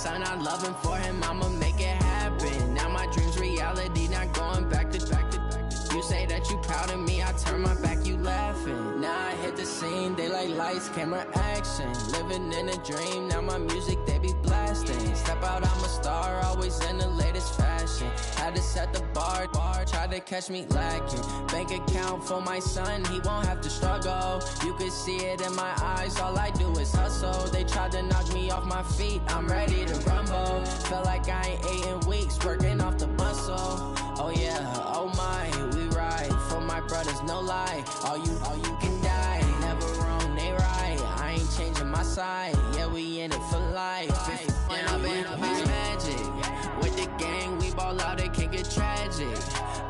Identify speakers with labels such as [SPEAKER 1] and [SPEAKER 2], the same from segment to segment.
[SPEAKER 1] son, I love him, for him, I'ma make it happen. Now my dream's reality, not going back to. You say that you proud of me, I turn my back, you laughing. Now I hit the scene, they like lights, camera, action. Living in a dream, now my music, they be blasting. Step out, I'm a star, always in the latest fashion. Had to set the bar, try to catch me lacking. Bank account for my son, he won't have to struggle. You can see it in my eyes, all I do is hustle. They tried to knock me off my feet, I'm ready to rumble. Feel like I ain't ate in weeks, working off the muscle. Oh yeah, oh my, we ride for my brothers, no lie. All you can die, never wrong, they right. I ain't changing my side, yeah, we in it for life. When I've been magic, with the gang, we ball out, it can get tragic.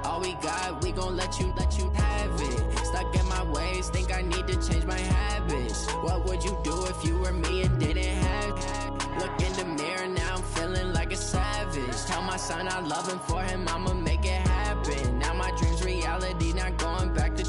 [SPEAKER 1] All we got, we gon' let you have it. Stuck in my ways, think I need to change my habits. What would you do if you were me and didn't have it? Look in the mirror, now I'm feeling like a savage. Tell my son I love him, for him, I'ma make it happen. Now my dream's reality, not going back to.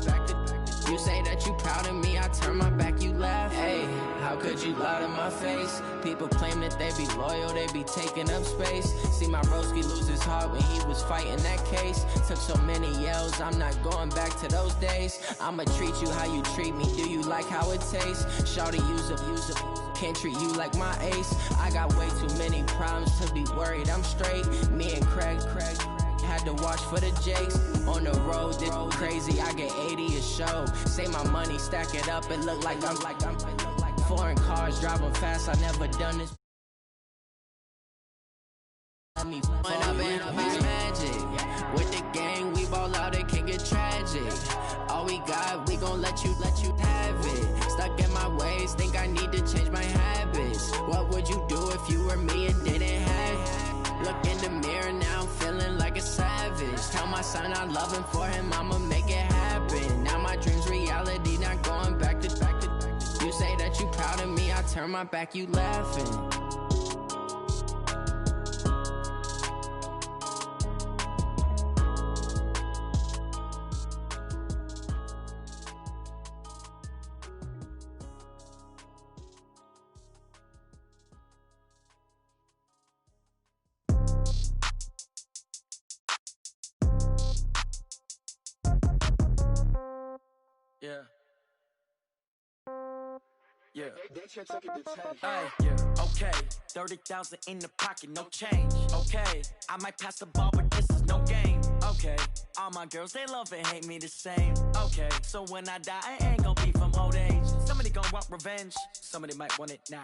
[SPEAKER 1] You say that you proud of me, I turn my back, you laugh. Hey, how could you lie to my face? People claim that they be loyal, they be taking up space. See my broski lose his heart when he was fighting that case. Took so many yells, I'm not going back to those days. I'ma treat you how you treat me, do you like how it tastes? Shawty, use up, can't treat you like my ace. I got way too many problems to be worried, I'm straight. Me and Craig had to watch for the Jakes. On the road, this crazy, I get 80 a show. Say my money, stack it up, it look like I'm foreign cars, driving fast, I never done this. Let me when I've been magic. With the gang, we ball out, it can get tragic. All we got, we gon' let you have it. Stuck in my ways, think I need to change my habits. What would you do if you were me and didn't have it? Look in the mirror, now I'm feeling like a savage. Tell my son I love him, for him, I'ma make it happen. Now my dream's reality, not going back to. You say that you proud of me, I turn my back, you laughing.
[SPEAKER 2] Yeah. Yeah. Okay. 30,000 in the pocket, no change. Okay. I might pass the ball, but this is no game. Okay. All my girls, they love and hate me the same. Okay. So when I die, I ain't gon' be from old age. Somebody gon' want revenge. Somebody might want it now.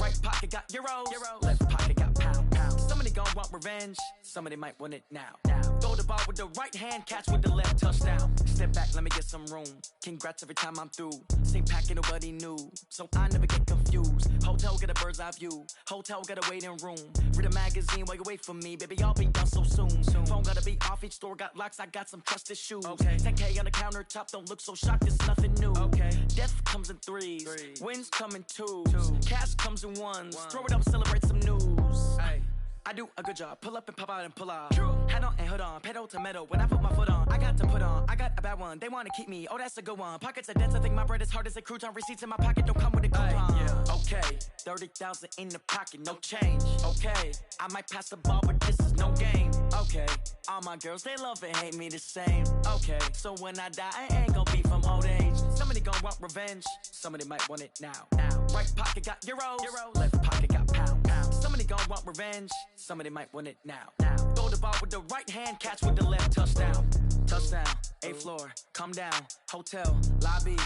[SPEAKER 2] Right pocket got euros. Left pocket got pounds. Somebody gon' want revenge. Somebody might want it now. Throw the ball with the right hand, catch with the left, touchdown. Step back, let me get some room. Congrats every time I'm through. Same packet, nobody knew. So I never get confused. Hotel get a bird's eye view. Hotel get a waiting room. Read a magazine while you wait for me. Baby, I'll be done so soon. Phone gotta be off, each store got locks. I got some trusted shoes. Okay. 10K on the countertop, don't look so shocked, it's nothing new. Okay. Death comes in threes. Wins come in twos. Cash comes in ones. Throw it up, celebrate some news. Hey. I do a good job, pull up and pop out and pull off. Hat on and hood on, pedal to metal. When I put my foot on, I got to put on. I got a bad one, they wanna keep me, oh that's a good one. Pockets are dense, I think my bread is hard as a crouton. Receipts in my pocket don't come with a coupon. Yeah. Okay, 30,000 in the pocket, no change. Okay, I might pass the ball, but this is no game. Okay, all my girls, they love and hate me the same. Okay, so when I die, I ain't gon' be from old age. Somebody gon' want revenge, somebody might want it now. Right pocket got euros. Left pocket got pounds. Somebody gon' want revenge, somebody might want it now. Throw the ball with the right hand, catch with the left, touchdown. Touchdown, 8th floor, come down, hotel, lobby.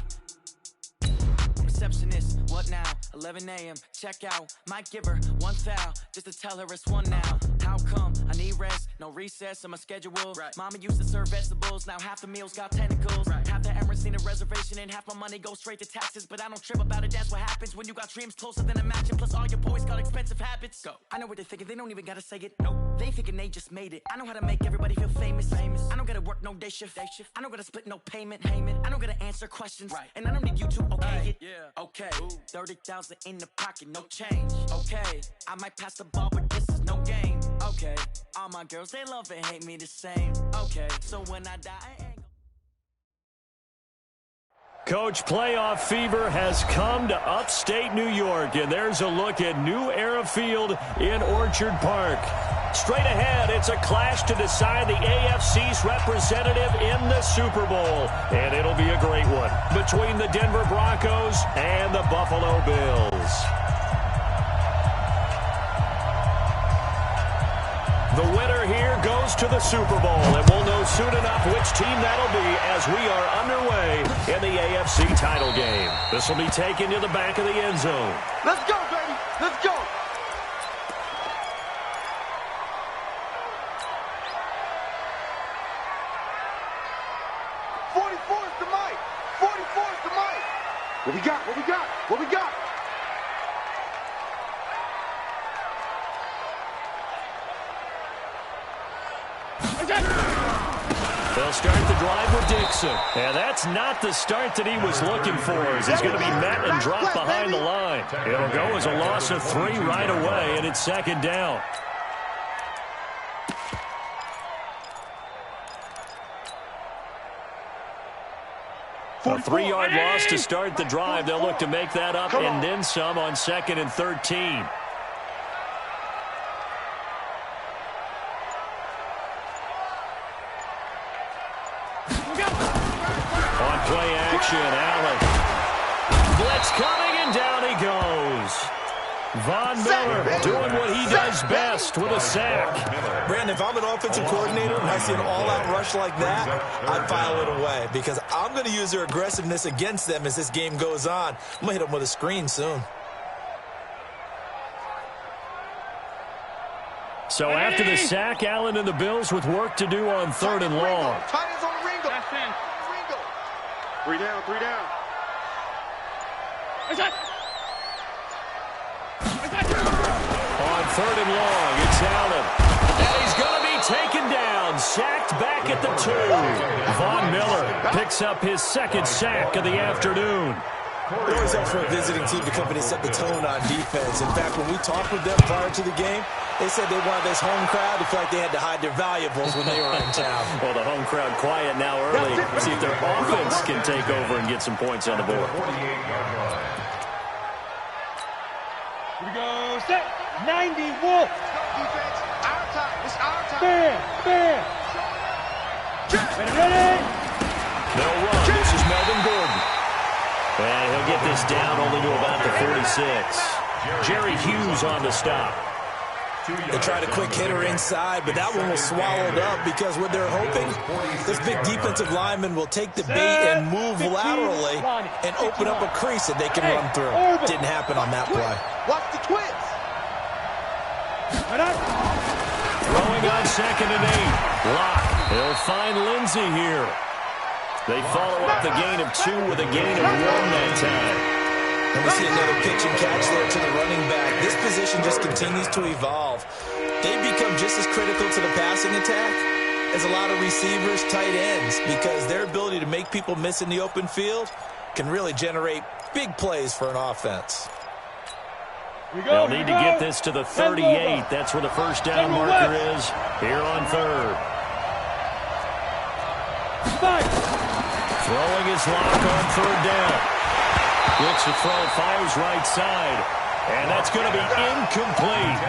[SPEAKER 2] Receptionist, what now? 11 a.m., check out. Might give her one foul, just to tell her it's one now. How come? I need rest, no recess in my schedule. Right. Mama used to serve vegetables, now half the meals got tentacles. Right. Half the Emirates need a reservation and half my money goes straight to taxes. But I don't trip about it, that's what happens when you got dreams closer than a matching. Plus all your boys got expensive habits. Go. I know what they're thinking, they don't even gotta say it. Nope. They thinking they just made it. I know how to make everybody feel famous. I don't gotta work no day shift. I don't gotta split no payment. I don't gotta answer questions. Right. And I don't need you to okay it. Yeah. Okay, 30,000 in the pocket, no change. Okay, I might pass the ball, but this is no game. Okay, all my girls, they love and hate me the same. Okay, so when I die, I ain't
[SPEAKER 3] Coach, playoff fever has come to upstate New York, and there's a look at New Era Field in Orchard Park. Straight ahead, it's a clash to decide the AFC's representative in the Super Bowl, and it'll be a great one between the Denver Broncos and the Buffalo Bills. The winner here goes to the Super Bowl, and we'll know soon enough which team that'll be as we are underway in the AFC title game. This will be taken to the back of the end zone.
[SPEAKER 4] Let's go, baby. Let's go. What we got? What we got? What we got?
[SPEAKER 3] They'll start the drive with Dixon. And that's not the start that he was looking for, as he's going to be met and dropped behind the line. It'll go as a loss of 3 right away, and it's second down. A 3-yard loss to start the drive. They'll look to make that up and then some on 2nd and 13. On play action, Allen. Blitz coming, and down he goes. Von Miller doing what he does best with a sack.
[SPEAKER 5] Brandon, if I'm an offensive coordinator and I see an all-out rush like that, I file it away because I'm going to use their aggressiveness against them as this game goes on. I'm going to hit them with a screen soon.
[SPEAKER 3] So after the sack, Allen and the Bills with work to do on 3rd and long.
[SPEAKER 4] Tight ends on the Ringo. That's in. Ringo. 3 down, 3 down.
[SPEAKER 3] On 3rd and long, it's Allen. And he's going to be taken down, sacked back at the 2. Von Miller picks up his 2nd sack of the afternoon.
[SPEAKER 5] It always helps for a visiting team to come in and set the tone on defense. In fact, when we talked with them prior to the game, they said they wanted this home crowd to feel like they had to hide their valuables when they were in town.
[SPEAKER 3] Well, the home crowd quiet now early. See if their offense can take over and get some points on the board.
[SPEAKER 6] Here we go, set, 90, Wolf.
[SPEAKER 4] Defense, our time, it's our time.
[SPEAKER 6] Bam. Ready.
[SPEAKER 3] They'll run. This is Melvin Gordon. And he'll get this down only to about the 46. Jerry Hughes on the stop.
[SPEAKER 5] They tried a quick hitter inside, but that one was swallowed up because what they're hoping, this big defensive lineman will take the bait and move laterally and open up a crease that they can run through. Didn't happen on that play.
[SPEAKER 4] Watch the twins.
[SPEAKER 3] Throwing on 2nd and 8. Lock. He'll find Lindsey here. They follow up the gain of 2 with a gain of 1 that time.
[SPEAKER 5] And we see another pitch and catch there to the running back. This position just continues to evolve. They become just as critical to the passing attack as a lot of receivers, tight ends, because their ability to make people miss in the open field can really generate big plays for an offense.
[SPEAKER 3] They'll need to get this to the 38. That's where the first down marker is here on 3rd. Throwing his lock on 3rd down. Looks to throw, fires right side. And that's going to be incomplete.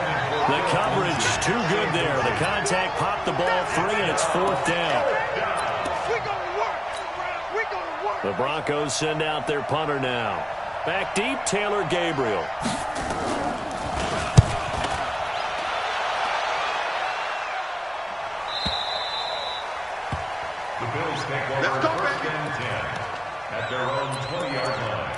[SPEAKER 3] The coverage too good there. The contact popped the ball free, and it's 4th down. The Broncos send out their punter now. Back deep, Taylor Gabriel.
[SPEAKER 7] The Bills take over
[SPEAKER 4] Let's go, baby.
[SPEAKER 7] 1st and 10 at their own 20-yard line.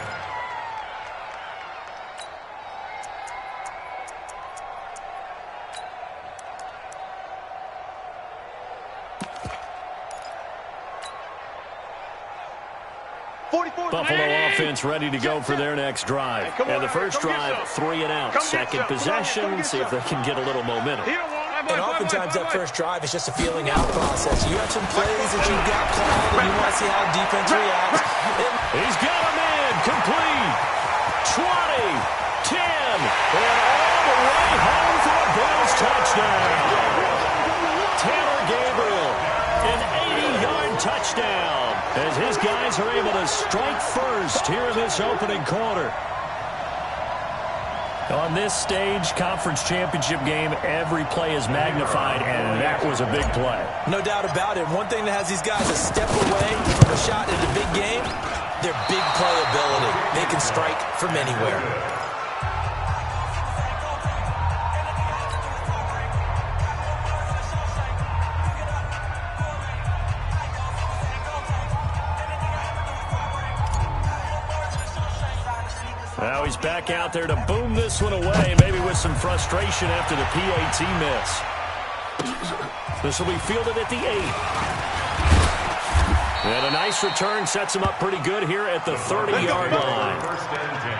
[SPEAKER 3] Buffalo offense ready to go for their next drive. And the first drive, 3 and out. Second possession, see if they can get a little momentum.
[SPEAKER 5] And oftentimes that first drive is just a feeling out process. You have some plays that you got called, and you want to see how defense reacts.
[SPEAKER 3] He's got a man, complete. 20, 10, and all the way home for a Bills touchdown. Taylor Gabriel, an 80-yard touchdown, as his guys Broncos are able to strike first here in this opening quarter. On this stage, conference championship game, every play is magnified, and that was a big play.
[SPEAKER 5] No doubt about it. One thing that has these guys a step away from a shot in the big game, their big play ability. They can strike from anywhere.
[SPEAKER 3] Now he's back out there to boom this one away, maybe with some frustration after the PAT miss. This will be fielded at the 8. And a nice return sets him up pretty good here at the 30-yard line.
[SPEAKER 7] First and 10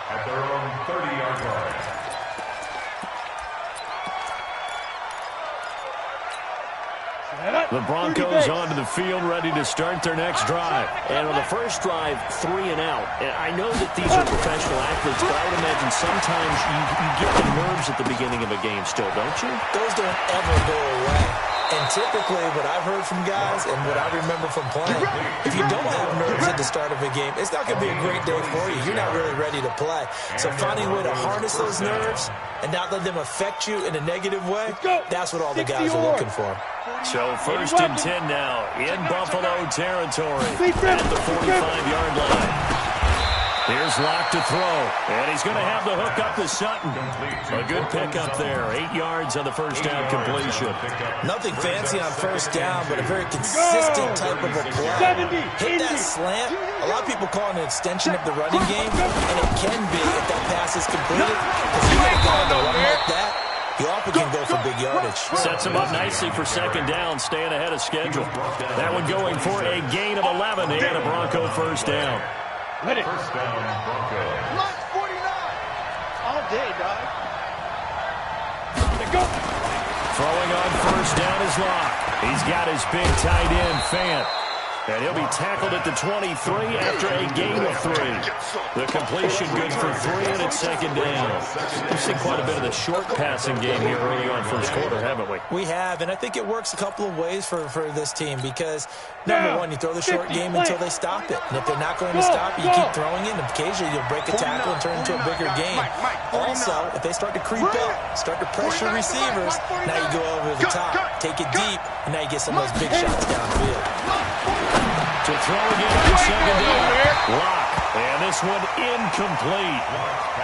[SPEAKER 7] at their own 30-yard line.
[SPEAKER 3] The Broncos onto the field, ready to start their next drive.
[SPEAKER 8] And on the first drive, 3 and out. And I know that these are professional athletes, but I would imagine sometimes you get the nerves at the beginning of a game still, don't you?
[SPEAKER 5] Those don't ever go away. And typically what I've heard from guys and what I remember from playing, if you don't have nerves at the start of a game, it's not going to be a great day for you. You're not really ready to play. So finding a way to harness those nerves and not let them affect you in a negative way, that's what all the guys are looking for.
[SPEAKER 3] So first and 10 now in Buffalo territory at the 45-yard line. Here's Locke to throw, and he's going to have the hook up to Sutton. A good pickup there, 8 yards on the first down completion.
[SPEAKER 5] Nothing fancy on first down, but a very consistent type of a play. Hit that slant. A lot of people call it an extension of the running game, and it can be if that pass is completed. Because you get a guy to run like that, he often can go for big yardage.
[SPEAKER 3] Sets him up nicely for second down, staying ahead of schedule. That one going for a gain of 11 and a Bronco first down.
[SPEAKER 7] First down, Broncos.
[SPEAKER 4] Line 49. All day, dog. Go.
[SPEAKER 3] Throwing on first down is Locke. He's got his big tight end, Fant. And he'll be tackled at the 23 after a gain of 3. The completion good for 3, and it's second down. We've seen quite a bit of the short passing game here early on first quarter, haven't we?
[SPEAKER 5] We have, and I think it works a couple of ways for this team because, number one, you throw the short game until they stop it. And if they're not going to stop it, you keep throwing it, and occasionally you'll break a tackle and turn it into a bigger game. Also, if they start to creep up, start to pressure receivers, now you go over the top, take it deep, and now you get some of those big shots downfield.
[SPEAKER 3] To throw again on second down. Locke. And this one incomplete.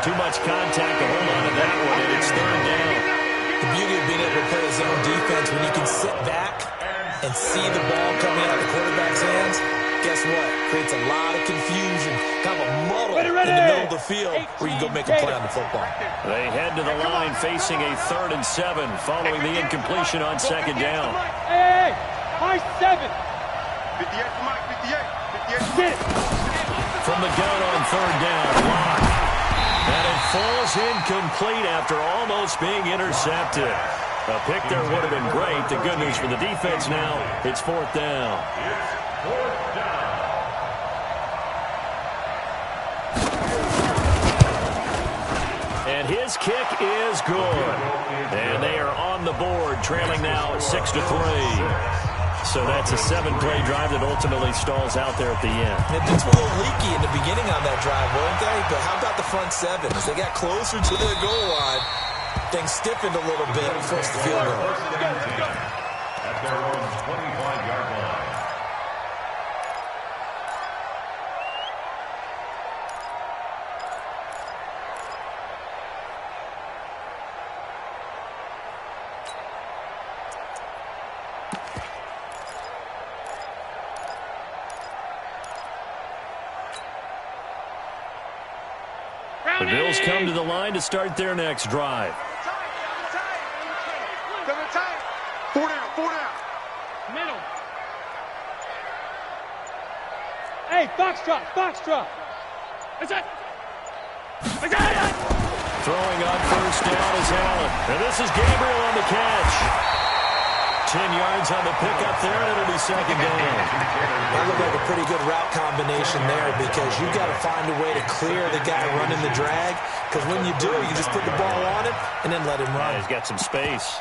[SPEAKER 3] Too much contact to hold on to that one, and it's third down.
[SPEAKER 5] The beauty of being able to play his own defense when you can sit back and see the ball coming out of the quarterback's hands, guess what? Creates a lot of confusion, kind of a muddle in the middle of the field where you can go make a play on the football.
[SPEAKER 3] They head to the line facing a 3rd and 7 following the incompletion on second down.
[SPEAKER 6] Hey, high 7.
[SPEAKER 4] 58 for Mike, 58.
[SPEAKER 3] From the gun on third down, Locke. And it falls incomplete after almost being intercepted. A pick there would have been great. The good news for the defense now, it's 4th down.
[SPEAKER 7] It's 4th down.
[SPEAKER 3] And his kick is good. And they are on the board, trailing now 6-3. So that's a 7-play drive that ultimately stalls out there at the end.
[SPEAKER 5] Things were a little leaky in the beginning on that drive, weren't they? But how about the front 7? As they got closer to their goal line, things stiffened a little bit and forced the field goal.
[SPEAKER 7] First and 10 at their own 25-yard line.
[SPEAKER 3] The Bills come to the line to start their next drive.
[SPEAKER 4] Four down.
[SPEAKER 6] Middle. Hey, foxtrot. That's it.
[SPEAKER 3] Throwing on first down is Allen. And this is Gabriel on the catch. 10 yards on the pickup there, and it'll be second down.
[SPEAKER 5] That looked like a pretty good route combination there because you've got to find a way to clear the guy running the drag because when you do, you just put the ball on him and then let him run.
[SPEAKER 3] Yeah, he's got some space.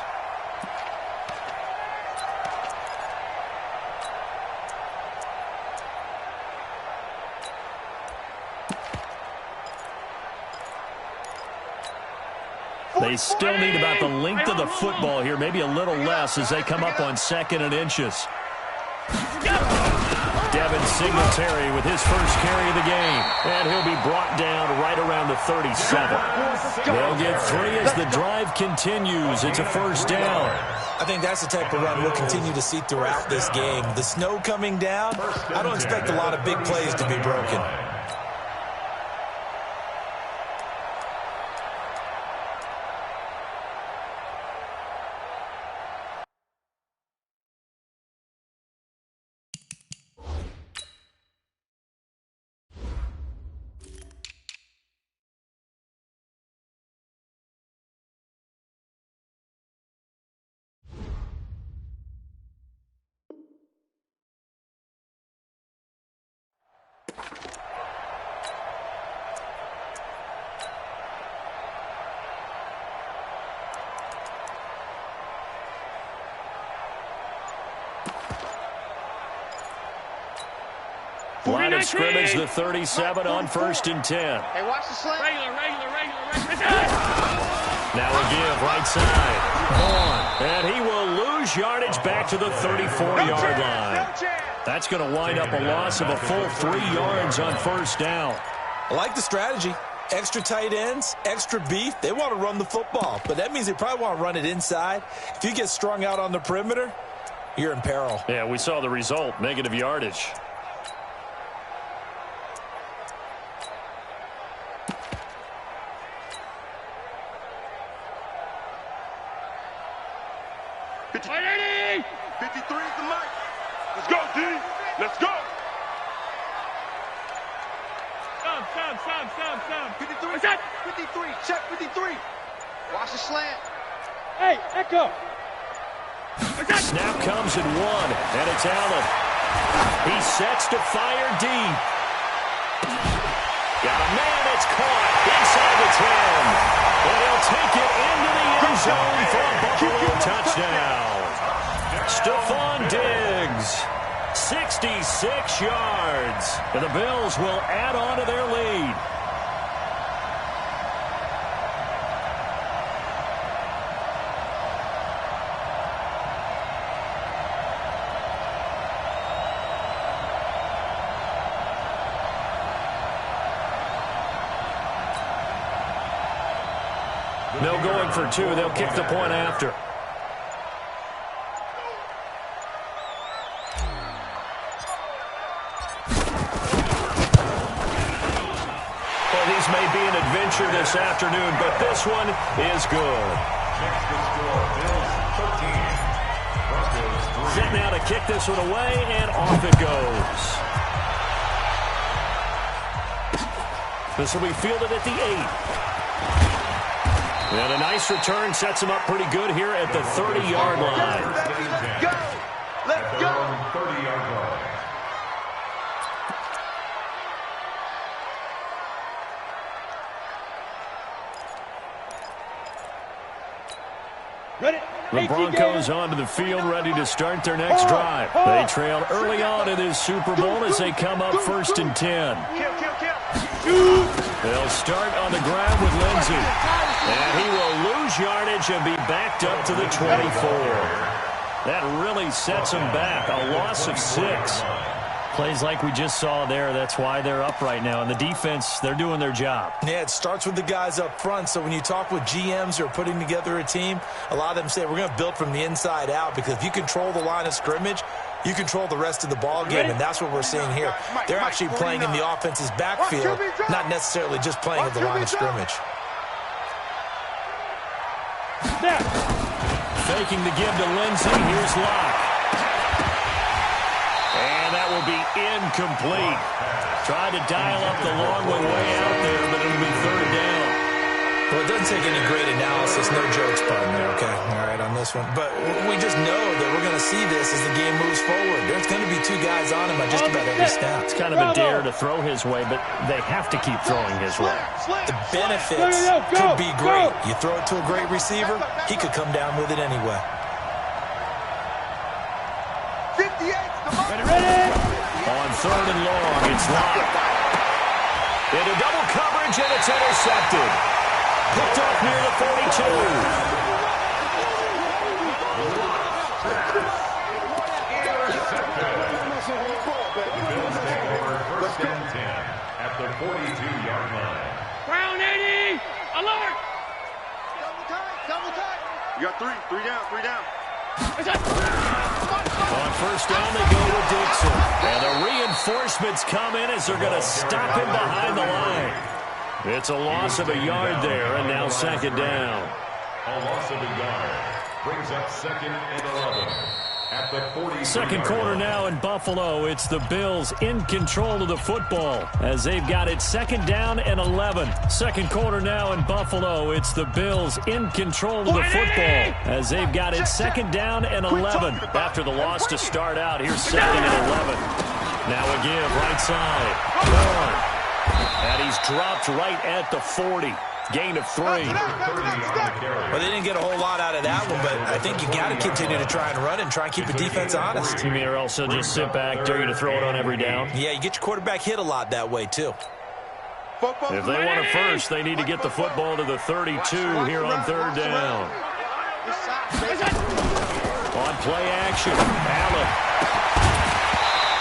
[SPEAKER 3] They still need about the length of the football here, maybe a little less as they come up on 2nd and inches. Devin Singletary with his first carry of the game. And he'll be brought down right around the 37. They'll get 3 as the drive continues. It's a first down.
[SPEAKER 5] I think that's the type of run we'll continue to see throughout this game. The snow coming down, I don't expect a lot of big plays to be broken.
[SPEAKER 3] Line of scrimmage, the 37 on 1st and 10.
[SPEAKER 4] Hey, watch the slant. Regular.
[SPEAKER 3] Now a give, right side. On. And he will lose yardage back to the 34-yard line. That's going to wind up a loss of a full 3 yards on 1st down.
[SPEAKER 5] I like the strategy. Extra tight ends, extra beef. They want to run the football, but that means they probably want to run it inside. If you get strung out on the perimeter, you're in peril.
[SPEAKER 3] Yeah, we saw the result, negative yardage.
[SPEAKER 4] Ready? 53 is the mic. Let's go, D. Let's go. Stop. 53. 53. Check 53. Watch the slant. Hey, echo.
[SPEAKER 3] Snap comes at 1, and it's Allen. He sets to fire deep. Got a man, it's caught inside the 10. And he'll take it into the end zone for a Buffalo touchdown. Stephon Diggs, 66 yards. And the Bills will add on to their lead. No going for 2. They'll kick the point after. Well, these may be an adventure this afternoon, but this one is good. Set now to kick this one away, and off it goes. This will be fielded at the 8. And a nice return sets him up pretty good here at the 30-yard line.
[SPEAKER 4] Let's go.
[SPEAKER 7] 30-yard line.
[SPEAKER 6] Ready?
[SPEAKER 3] The Broncos onto the field, ready to start their next drive. They trailed early on in this Super Bowl as they come up 1st and 10. They'll start on the ground with Lindsey. And he will lose yardage and be backed up to the 24. That really sets him back. A loss of 6. Plays like we just saw there. That's why they're up right now. And the defense, they're doing their job.
[SPEAKER 5] Yeah, it starts with the guys up front. So when you talk with GMs who are putting together a team, a lot of them say we're going to build from the inside out, because if you control the line of scrimmage, you control the rest of the ball game, and that's what we're seeing here. They're actually playing in the offense's backfield, not necessarily just playing at the line of scrimmage.
[SPEAKER 3] Faking the give to Lindsey. Here's Locke. And that will be incomplete. Tried to dial up the long one way out there, but it'll be 3rd down.
[SPEAKER 5] Well, it doesn't take any great analysis. No jokes, partner, okay? All right, on this one. But we just know that we're going to see this as the game moves forward. There's going to be 2 guys on him at just about every snap.
[SPEAKER 3] It's kind of a dare to throw his way, but they have to keep throwing his way.
[SPEAKER 5] The benefits could be great. You throw it to a great receiver, he could come down with it anyway.
[SPEAKER 4] 58.
[SPEAKER 6] Ready?
[SPEAKER 3] On 3rd and long, it's Locke. Into double coverage, and it's intercepted. Picked off near the
[SPEAKER 7] First and 10 at the 42-yard line.
[SPEAKER 6] Brown 80, alert!
[SPEAKER 4] Double tight. You got three down.
[SPEAKER 3] On first down, they go to Dixon. And the reinforcements come in as they're going to stop him behind the line. It's a loss of a yard there, and now second down.
[SPEAKER 7] A loss of a yard brings up second and 11 at the 40.
[SPEAKER 3] Second quarter now in Buffalo. It's the Bills in control of the football as they've got it second down and 11. Second quarter now in Buffalo. It's the Bills in control of the football as they've got it second down and 11. After the loss to start out, here's second and 11. Now a give right side. Warren. And he's dropped right at the 40. Gain of 3.
[SPEAKER 5] Well, they didn't get a whole lot out of that one, but I think you got to continue to try and run and try and keep the defense honest.
[SPEAKER 3] You mean or else they'll just sit back, dare you to throw it on every down?
[SPEAKER 5] Yeah, you get your quarterback hit a lot that way, too.
[SPEAKER 3] If they want a first, they need to get the football to the 32 here on third down. On play action, Allen.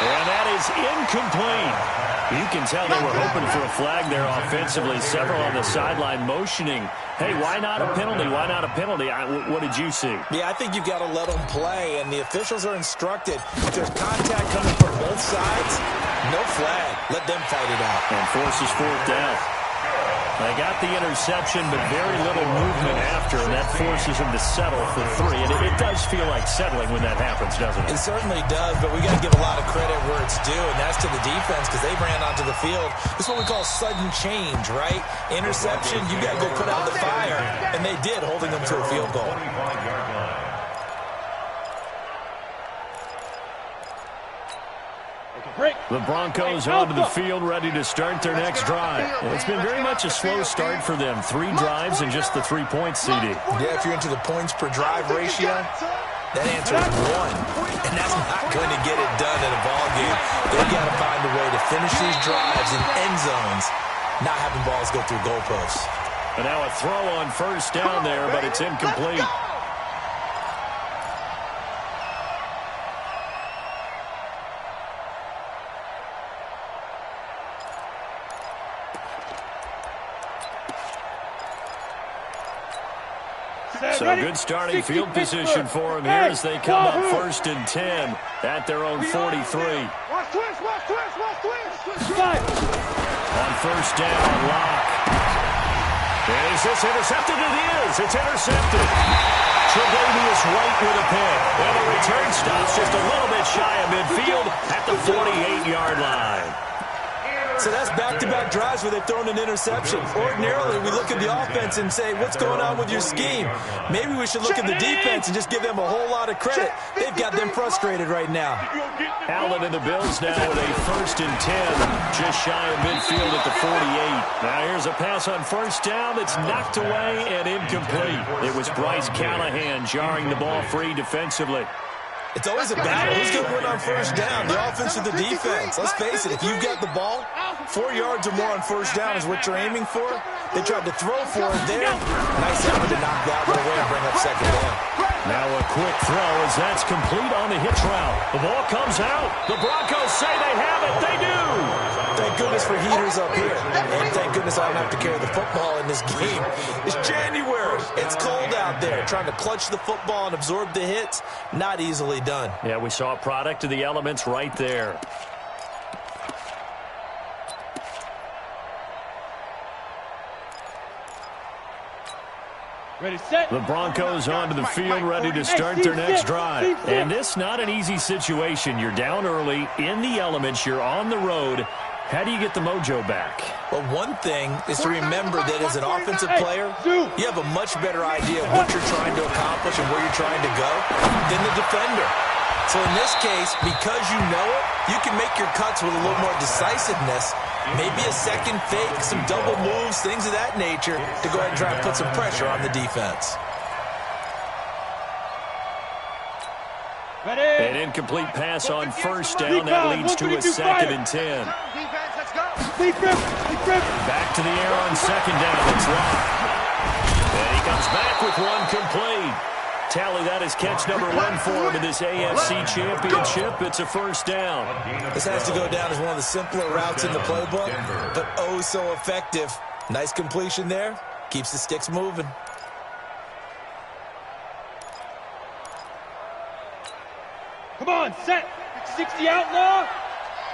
[SPEAKER 3] And that is incomplete. You can tell they were hoping for a flag there offensively. Several on the sideline motioning. Hey, why not a penalty? Why not a penalty? What did you see?
[SPEAKER 5] Yeah, I think you've got to let them play, and the officials are instructed. If there's contact coming from both sides, no flag. Let them fight it out.
[SPEAKER 3] And forces fourth down. They got the interception, but very little movement after, and that forces them to settle for 3. And it does feel like settling when that happens, doesn't it?
[SPEAKER 5] It certainly does, but we got to give a lot of credit where it's due, and that's to the defense because they ran onto the field. This is what we call sudden change, right? Interception, you got to go put out the fire, and they did, holding them to a field goal.
[SPEAKER 3] The Broncos onto the field, ready to start their next drive. It's been very much a slow start for them. 3 drives and just the 3 points, CD.
[SPEAKER 5] Yeah, if you're into the points per drive ratio, that answer is 1. And that's not going to get it done in a ball game. They've got to find a way to finish these drives in end zones, not having balls go through goalposts.
[SPEAKER 3] And now a throw on first down there, but it's incomplete. So good starting field position for them here as they come up first and 10 at their own 43. On first down, Locke. Is this intercepted? It is. It's intercepted. Tre'Davious White with a pick. And the return stops just a little bit shy of midfield at the 48-yard line.
[SPEAKER 5] So that's back-to-back drives where they've thrown an interception. Ordinarily, we look at the offense and say, what's going on with your scheme? Maybe we should look at the defense and just give them a whole lot of credit. They've got them frustrated right now.
[SPEAKER 3] Allen and the Bills now with a first and 10, just shy of midfield at the 48. Now here's a pass on first down that's knocked away and incomplete. It was Bryce Callahan jarring the ball free defensively.
[SPEAKER 5] It's always a battle. Who's going to win on first down? The offense or the defense? Let's face it, if you've got the ball, 4 yards or more on first down is what you're aiming for. They tried to throw for it there. Nice effort to knock that one away and bring up second down.
[SPEAKER 3] Now a quick throw as that's complete on the hitch route. The ball comes out. The Broncos say they have it. They do.
[SPEAKER 5] Thank goodness for heaters up here. And thank goodness I don't have to carry the football in this game. It's January. It's cold out there. Trying to clutch the football and absorb the hits, not easily done.
[SPEAKER 3] Yeah, we saw a product of the elements right there.
[SPEAKER 6] Ready, set.
[SPEAKER 3] The Broncos onto the field, ready to start their next drive. And this not an easy situation. You're down early, in the elements, you're on the road. How do you get the mojo back?
[SPEAKER 5] Well, one thing is to remember that as an offensive player, you have a much better idea of what you're trying to accomplish and where you're trying to go than the defender. So in this case, because you know it, you can make your cuts with a little more decisiveness. Maybe a second fake, some double moves, things of that nature to go ahead and try and put some pressure on the defense.
[SPEAKER 3] An incomplete pass on first down. That leads to a second and 10. Back to the air on second down. It's Locke. And he comes back Tally, that is catch number 1 for him in this AFC Championship. It's a first down.
[SPEAKER 5] This has to go down as one of the simpler routes in the playbook, but oh so effective. Nice completion there. Keeps the sticks moving.
[SPEAKER 6] Come on, set. 60 outlaw.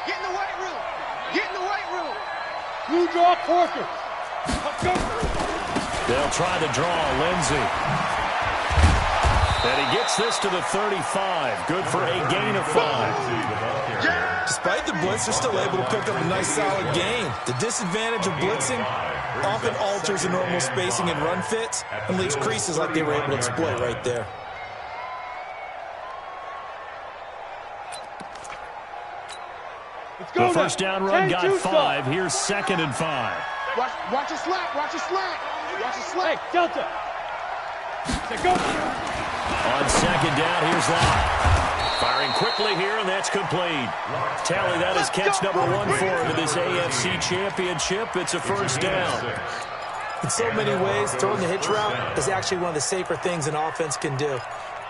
[SPEAKER 4] Get in the weight room. Get in the weight room.
[SPEAKER 6] Blue draw quarters. Let's go.
[SPEAKER 3] They'll try to draw Lindsey. And he gets this to the 35. Good for a gain of 5.
[SPEAKER 5] Despite the blitz, they're still able to pick up a nice solid gain. The disadvantage of blitzing often alters the normal spacing and run fits and leaves creases like they were able to exploit right there.
[SPEAKER 3] The first down run got 5. Here's 2nd and 5.
[SPEAKER 4] Watch a slant. Watch a slant. Watch a slant.
[SPEAKER 6] Hey, Delta. Say go.
[SPEAKER 3] On 2nd down, here's Locke. Firing quickly here, and that's complete. Tally, that is catch number 1 for him in this AFC Championship. It's a first down.
[SPEAKER 5] In so many ways, throwing the hitch route is actually one of the safer things an offense can do.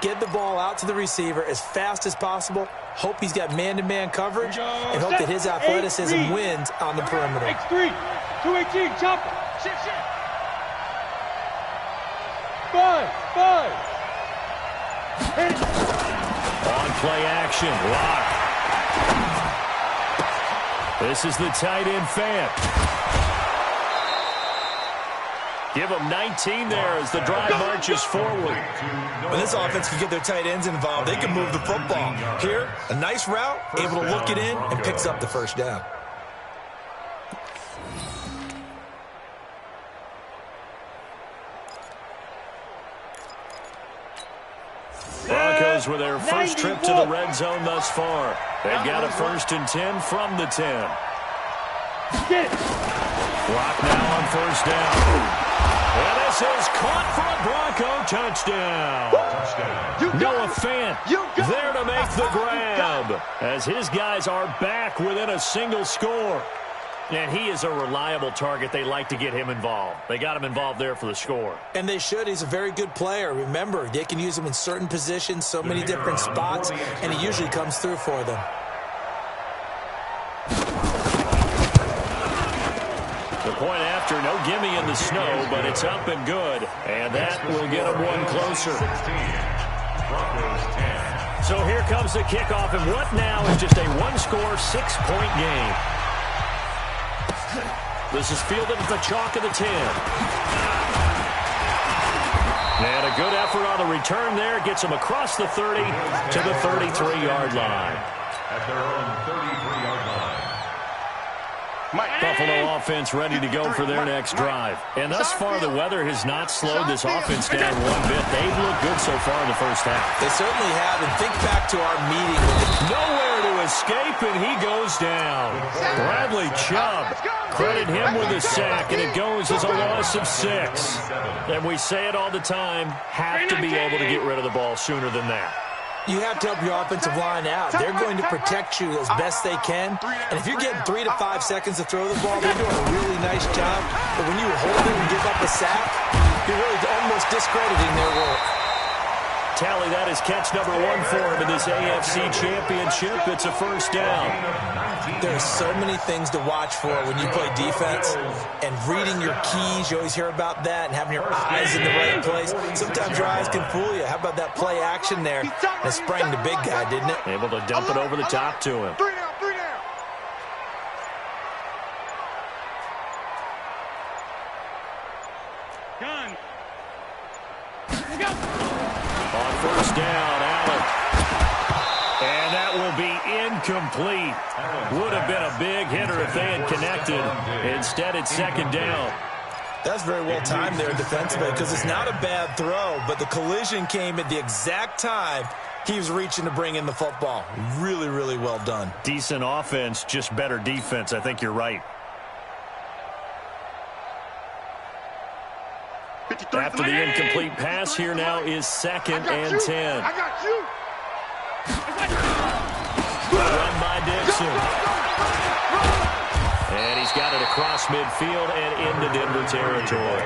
[SPEAKER 5] Get the ball out to the receiver as fast as possible, hope he's got man-to-man coverage, and hope that his athleticism wins on the perimeter.
[SPEAKER 6] X3, 218, chopper.
[SPEAKER 4] Shit.
[SPEAKER 6] 5. Hit.
[SPEAKER 3] On play action, Locke. This is the tight end Fant. Give them 19 there as the drive marches forward.
[SPEAKER 5] When this offense can get their tight ends involved, they can move the football. Here, a nice route, able to look it in, and picks up the first down.
[SPEAKER 3] Broncos with their first trip to the red zone thus far. They've got a 1st and 10 from the 10.
[SPEAKER 6] Get it.
[SPEAKER 3] Clock now on 1st down. And this is caught for a Bronco touchdown. Noah Fant there to make the grab as his guys are back within a single score. And he is a reliable target. They like to get him involved. They got him involved there for the score.
[SPEAKER 5] And they should. He's a very good player. Remember, they can use him in certain positions, so many different spots, and he usually comes through for them.
[SPEAKER 3] The point after, no gimme in the snow, but it's up and good. And that will get them one closer. So here comes the kickoff, and what now is just a one-score, 6-point game. This is fielded at the chalk of the 10. And a good effort on the return there. Gets them across the 30 to the 33-yard line.
[SPEAKER 7] At their own 33-yard line.
[SPEAKER 3] Buffalo offense ready to go for their next drive. And thus far, the weather has not slowed this offense down one bit. They've looked good so far in the first half.
[SPEAKER 5] They certainly have. And think back to our meeting.
[SPEAKER 3] Nowhere to escape, and he goes down. Bradley Chubb, credit him with a sack, and it goes as a loss of 6. And we say it all the time, have to be able to get rid of the ball sooner than that.
[SPEAKER 5] You have to help your offensive line out. They're going to protect you as best they can. And if you're getting 3 to 5 seconds to throw the ball, they're doing a really nice job. But when you hold it and give up a sack, you're really almost discrediting their work.
[SPEAKER 3] Tally, that is catch number 1 for him in this AFC Championship. It's a first down.
[SPEAKER 5] There are so many things to watch for when you play defense. And reading your keys, you always hear about that, and having your eyes in the right place. Sometimes your eyes can fool you. How about that play action there? And it sprang the big guy, didn't it?
[SPEAKER 3] Able to dump it over the top to him.
[SPEAKER 4] 3 down.
[SPEAKER 6] Gun.
[SPEAKER 3] On first down, Allen. And that will be incomplete. Would have been a big hitter if they had connected. Instead, it's 2nd down.
[SPEAKER 5] That's very well timed there defensively because it's not a bad throw, but the collision came at the exact time he was reaching to bring in the football. Really, really well done.
[SPEAKER 3] Decent offense, just better defense. I think you're right. After the incomplete pass, here now is 2nd and 10.
[SPEAKER 4] I got you.
[SPEAKER 3] Run by Dixon. And he's got it across midfield and into Denver territory.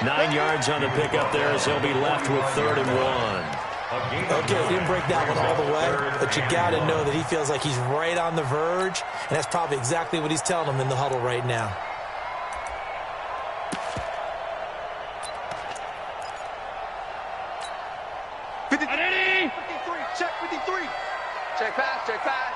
[SPEAKER 3] 9 yards on the pickup there as he'll be left with 3rd and 1.
[SPEAKER 5] Okay, he didn't break that one all the way, but you got to know that he feels like he's right on the verge, and that's probably exactly what he's telling them in the huddle right now.
[SPEAKER 4] Check 53. Check pass, check pass.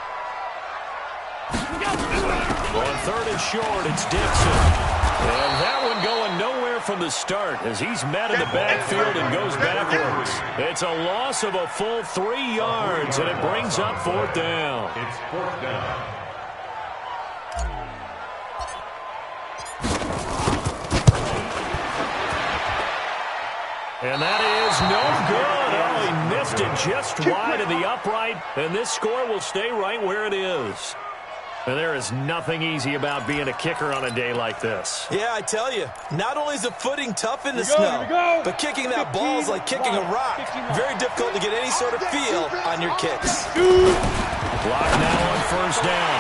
[SPEAKER 3] On 3rd and short, it's Dixon. And that one going nowhere from the start as he's met in the backfield and goes backwards. It's a loss of a full 3 yards, and it brings up 4th down.
[SPEAKER 7] It's 4th down.
[SPEAKER 3] And that is no good. Oh, he missed it just wide of the upright, and this score will stay right where it is. And there is nothing easy about being a kicker on a day like this.
[SPEAKER 5] Yeah, I tell you, not only is the footing tough in the snow, but kicking that ball is like kicking a rock. Very difficult to get any sort of feel on your kicks.
[SPEAKER 3] Block now on 1st down.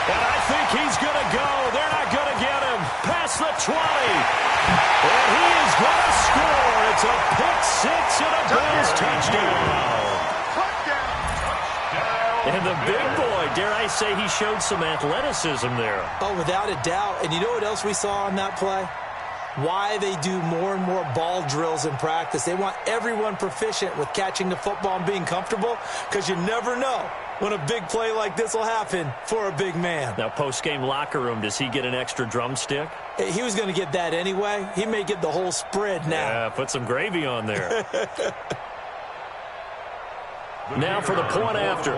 [SPEAKER 3] And I think he's going to go. They're not going to get him. Past the 20. And he is going to score. It's a pick-6 and a Bills touchdown. And the big boy, dare I say, he showed some athleticism there.
[SPEAKER 5] Oh, without a doubt. And you know what else we saw on that play? Why they do more and more ball drills in practice. They want everyone proficient with catching the football and being comfortable, because you never know when a big play like this will happen for a big man.
[SPEAKER 3] Now, post-game locker room, does he get an extra drumstick?
[SPEAKER 5] He was going to get that anyway. He may get the whole spread now.
[SPEAKER 3] Yeah, put some gravy on there. Now for the point after.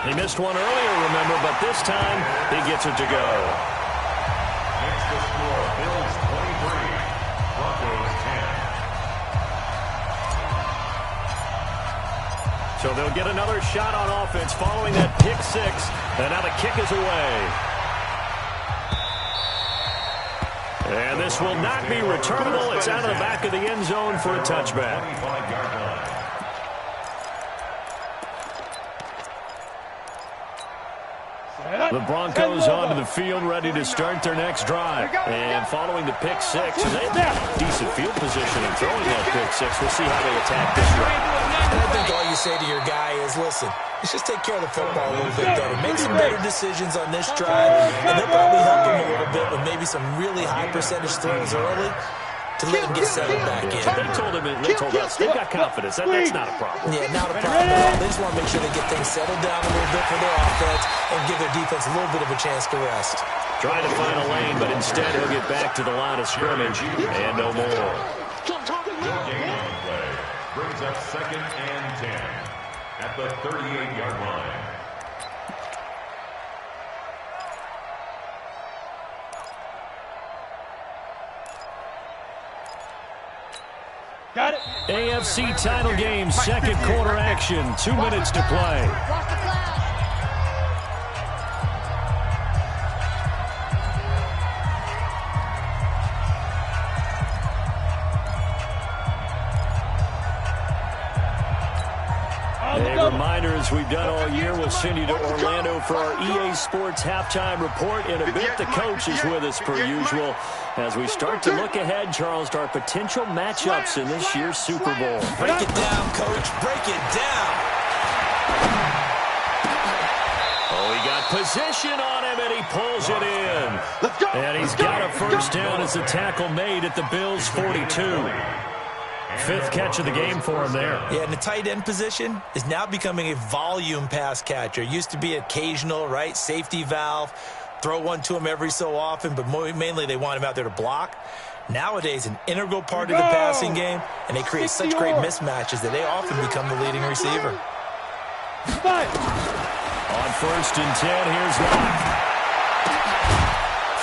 [SPEAKER 3] He missed one earlier, remember, but this time he gets it to go.
[SPEAKER 7] Next to score, Bills 23, Broncos 10.
[SPEAKER 3] So they'll get another shot on offense following that pick-6, and now the kick is away. And this will not be returnable. It's out of the back of the end zone for a touchback. The Broncos onto the field, ready to start their next drive. And following the pick-6, and they have decent field position in throwing that pick-6. We'll see how they attack this drive.
[SPEAKER 5] And I think all you say to your guy is, listen, let's just take care of the football a little bit better. Make some better decisions on this drive, and they'll probably help him a little bit with maybe some really high percentage throws early to let him get settled back in.
[SPEAKER 3] They told us they've got confidence. That's not a problem.
[SPEAKER 5] Yeah, not a problem at all. They just want to make sure they get things settled down a little bit for their offense and give their defense a little bit of a chance to rest.
[SPEAKER 3] Trying to find a lane, but instead he'll get back to the line of scrimmage and no more.
[SPEAKER 7] Brings up 2nd and 10 at the 38-yard line.
[SPEAKER 6] Got it.
[SPEAKER 3] AFC title game, 2nd quarter action, 2 minutes to play. A reminder, as we've done all year, we'll send you to Orlando for our EA Sports halftime report. In a bit, the coach is with us per usual as we start to look ahead, Charles, to our potential matchups in this year's Super Bowl.
[SPEAKER 5] Break it down, Coach. Break it down.
[SPEAKER 3] Oh, he got position on him, and he pulls it in. And he's got a 1st down as the tackle made at the Bills' 42. 5th catch of the game for him there.
[SPEAKER 5] Yeah, and the tight end position is now becoming a volume pass catcher. Used to be occasional, right? Safety valve. Throw one to him every so often, but mainly they want him out there to block. Nowadays, an integral part of the passing game, and they create such great mismatches that they often become the leading receiver.
[SPEAKER 3] On 1st and 10, here's Locke.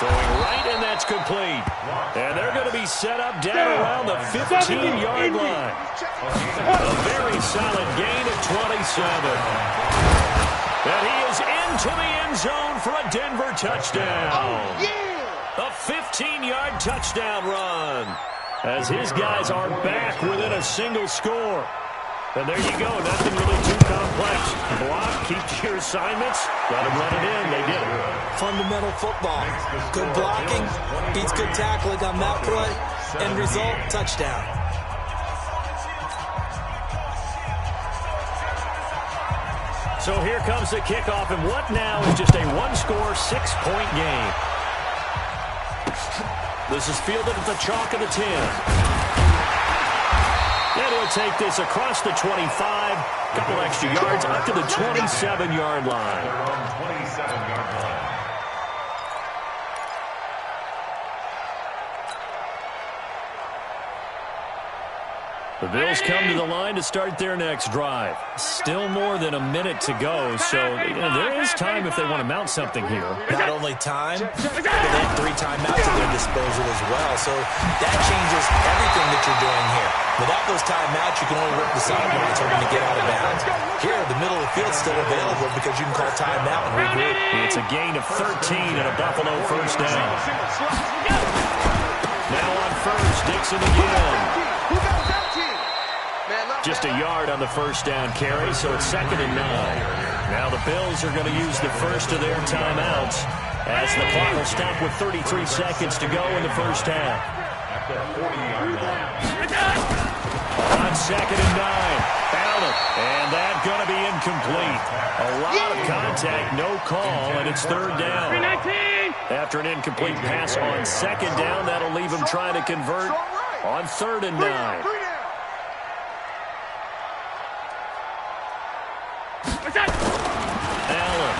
[SPEAKER 3] Throwing right, and that's complete. And they're going to be set up down around the 15-yard line. A very solid gain at 27. And he is into the end zone for a Denver touchdown. A 15-yard touchdown run. as his guys are back within a single score. And there you go, nothing really too complex. Block, keep to your assignments, let them run it in, they did it.
[SPEAKER 5] Fundamental football. Good blocking, beats good tackling on that play. End result, touchdown.
[SPEAKER 3] So here comes the kickoff, and what now is just a one-score, 6-point game. This is fielded at the chalk of the 10. And he'll take this across the 25, couple extra yards up to the 27-yard line.
[SPEAKER 7] 27-yard line.
[SPEAKER 3] The Bills come to the line to start their next drive. Still more than a minute to go, so there is time if they want to mount something here.
[SPEAKER 5] Not only time, but they have 3 timeouts at their disposal as well. So that changes everything that you're doing here. Without those timeouts, you can only work the sidelines hoping to get out of bounds. Here, the middle of the field's still available because you can call timeout and regroup.
[SPEAKER 3] It's a gain of 13 and a Buffalo first down. Now on first, Dixon again. Just a yard on the first down carry, so it's 2nd and 9. Now the Bills are going to use the first of their timeouts as the clock will stop with 33 seconds to go in the first half.
[SPEAKER 7] At the 40-yard line.
[SPEAKER 3] On 2nd and 9. Allen, and that's going to be incomplete. A lot of contact, no call, and it's 3rd down. After an incomplete pass on 2nd down, that'll leave him trying to convert on 3rd and 9. Allen.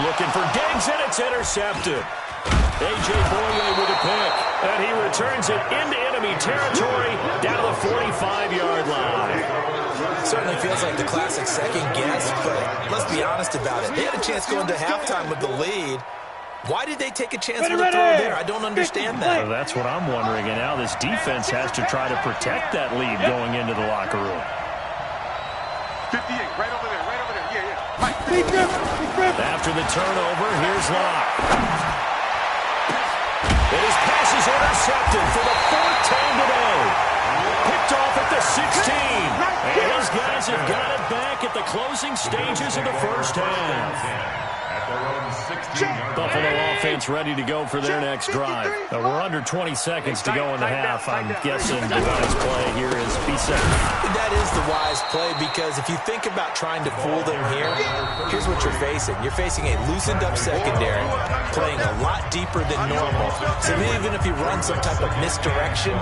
[SPEAKER 3] Looking for Diggs, and it's intercepted. A.J. Boye with a pick, and he returns it into enemy territory down to the 45-yard line.
[SPEAKER 5] Certainly feels like the classic second guess, but let's be honest about it. They had a chance going to halftime with the lead. Why did they take a chance with a throw there? I don't understand that.
[SPEAKER 3] Well, that's what I'm wondering, and now this defense has to try to protect that lead going into the locker room.
[SPEAKER 4] 58, right over there, yeah. Mike.
[SPEAKER 3] After the turnover, here's Locke. And his pass is intercepted for the 4th time today. Picked off at the 16. And his guys have got it back at the closing stages of the first half. Buffalo offense ready to go for their next drive. We're under 20 seconds to go in the half. I'm guessing the wise play here is be safe.
[SPEAKER 5] That is the wise play because if you think about trying to fool them here, here's what you're facing. You're facing a loosened up secondary, playing a lot deeper than normal. So even if you run some type of misdirection,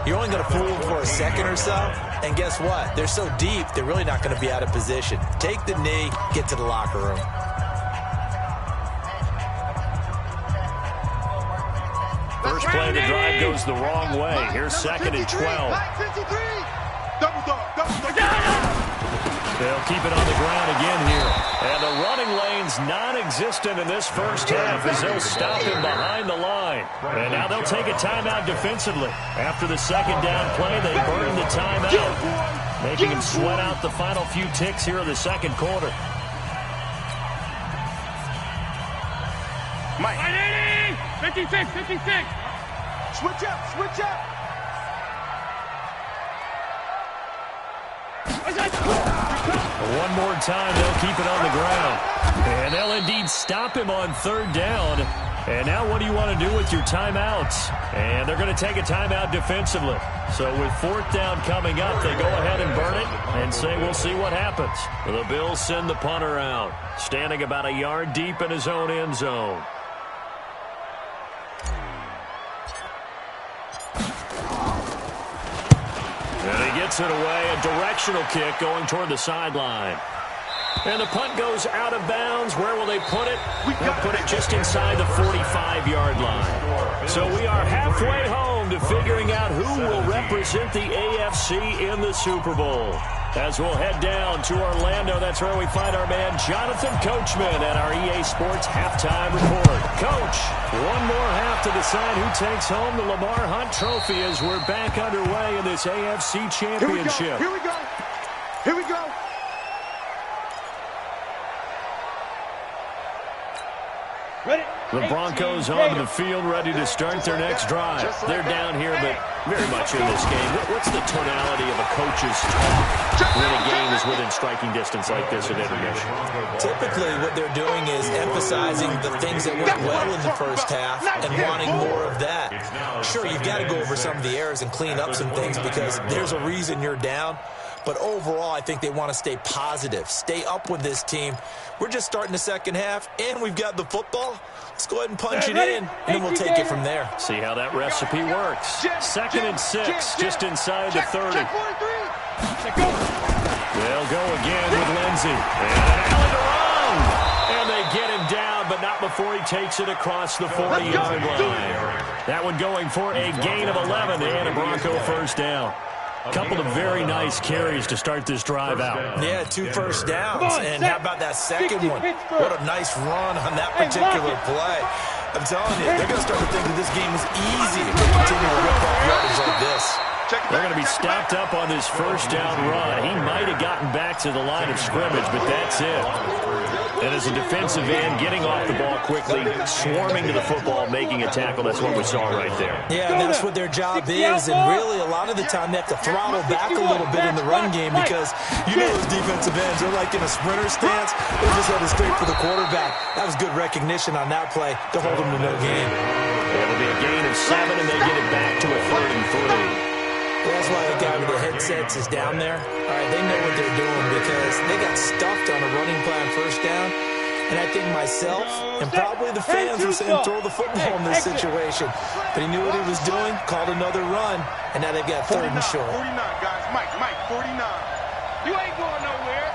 [SPEAKER 5] you're only going to fool them for a second or so. And guess what? They're so deep, they're really not going to be out of position. Take the knee, get to the locker room.
[SPEAKER 3] First play of the drive goes the wrong way. Here's 2nd and 12. They'll keep it on the ground again here. And the running lane's non-existent in this first half as they'll stop him behind the line. And now they'll take a timeout defensively. After the 2nd down play, they burn the timeout, making him sweat out the final few ticks here in the 2nd quarter.
[SPEAKER 4] Mike.
[SPEAKER 6] 56.
[SPEAKER 4] Switch up.
[SPEAKER 3] One more time, they'll keep it on the ground. And they'll indeed stop him on 3rd down. And now what do you want to do with your timeouts? And they're going to take a timeout defensively. So with 4th down coming up, they go ahead and burn it and say we'll see what happens. The Bills send the punter out, standing about a yard deep in his own end zone. And he gets it away, a directional kick going toward the sideline. And the punt goes out of bounds. Where will they put it? They'll put it just inside the 45-yard line. So we are halfway home to figuring out who will represent the AFC in the Super Bowl. As we'll head down to Orlando, that's where we find our man Jonathan Coachman at our EA Sports Halftime Report. Coach, one more half to decide who takes home the Lamar Hunt Trophy as we're back underway in this AFC Championship.
[SPEAKER 4] Here we go.
[SPEAKER 3] The Broncos onto the field, ready to start their next drive. They're down here, but very much in this game. What's the tonality of a coach's talk when a game is within striking distance like this at intermission?
[SPEAKER 5] Typically, what they're doing is emphasizing the things that went well in the first half and wanting more of that. Sure, you've got to go over some of the errors and clean up some things because there's a reason you're down. But overall, I think they want to stay positive, stay up with this team. We're just starting the second half, and we've got the football. Let's go ahead and punch it in, and then we'll take it from there.
[SPEAKER 3] See how that recipe works. 2nd and 6, just inside the 30. They'll go again with Lindsey. And alley to run. And they get him down, but not before he takes it across the 40-yard line. That one going for a gain of 11 and a Bronco first down. Couple of very nice carries to start this drive out.
[SPEAKER 5] Yeah, 2 first downs. And how about that second one? What a nice run on that particular play. I'm telling you, they're going to start to think that this game is easy if they continue to rip off yardage like this.
[SPEAKER 3] They're going to be stopped up on this first down run. He might have gotten back to the line of scrimmage, but that's it. And as a defensive end, getting off the ball quickly, swarming to the football, making a tackle, that's what we saw right there.
[SPEAKER 5] Yeah, and that's what their job is. And really, a lot of the time, they have to throttle back a little bit in the run game because you know those defensive ends, they're like in a sprinter stance. They're just headed straight for the quarterback. That was good recognition on that play to hold them to no gain.
[SPEAKER 3] It'll be a gain of 7, and they get it back to a 3rd and 3.
[SPEAKER 5] That's why the guy with the headsets is down there. All right, they know what they're doing because they got stuffed on a running play on first down. And I think myself and probably the fans were saying throw the football in this situation. But he knew what he was doing, called another run, and now they've got 3rd and short.
[SPEAKER 4] 49, guys. Mike, 49. You ain't going nowhere.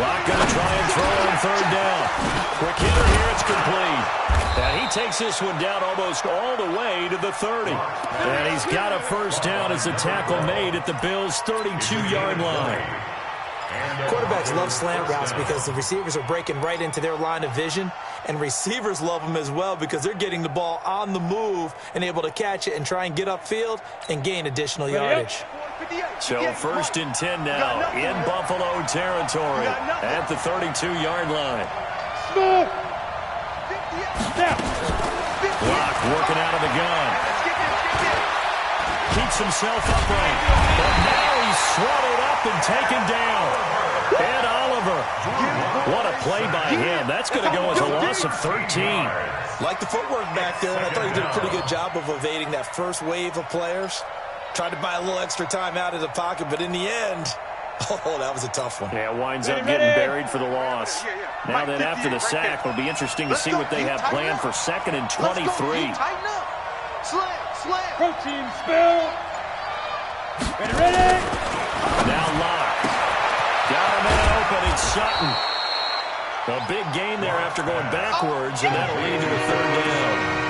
[SPEAKER 3] Lock going to try and throw on 3rd down. Quick hitter here, it's complete. And he takes this one down almost all the way to the 30. And he's got a first down as the tackle made at the Bills' 32-yard line.
[SPEAKER 5] Quarterbacks love slant routes because the receivers are breaking right into their line of vision, and receivers love them as well because they're getting the ball on the move and able to catch it and try and get upfield and gain additional yardage.
[SPEAKER 3] So 1st and 10 now in Buffalo territory at the 32-yard line. Block working out of the gun. Keeps himself upright. But now he's swallowed up and taken down. Ed Oliver. What a play by him. That's going to go as a loss of 13.
[SPEAKER 5] Like the footwork back there, and I thought he did a pretty good job of evading that first wave of players. Tried to buy a little extra time out of the pocket, but in the end, oh, that was a tough one.
[SPEAKER 3] Yeah, winds up getting buried for the loss. Now then, after the sack, it'll be interesting to see what they have planned for 2nd and 23.
[SPEAKER 4] Tighten up. Slam.
[SPEAKER 6] Protein spill. Ready.
[SPEAKER 3] Now Locke. Got a man open. It's Sutton. A big gain there after going backwards, and that'll lead to a 3rd down.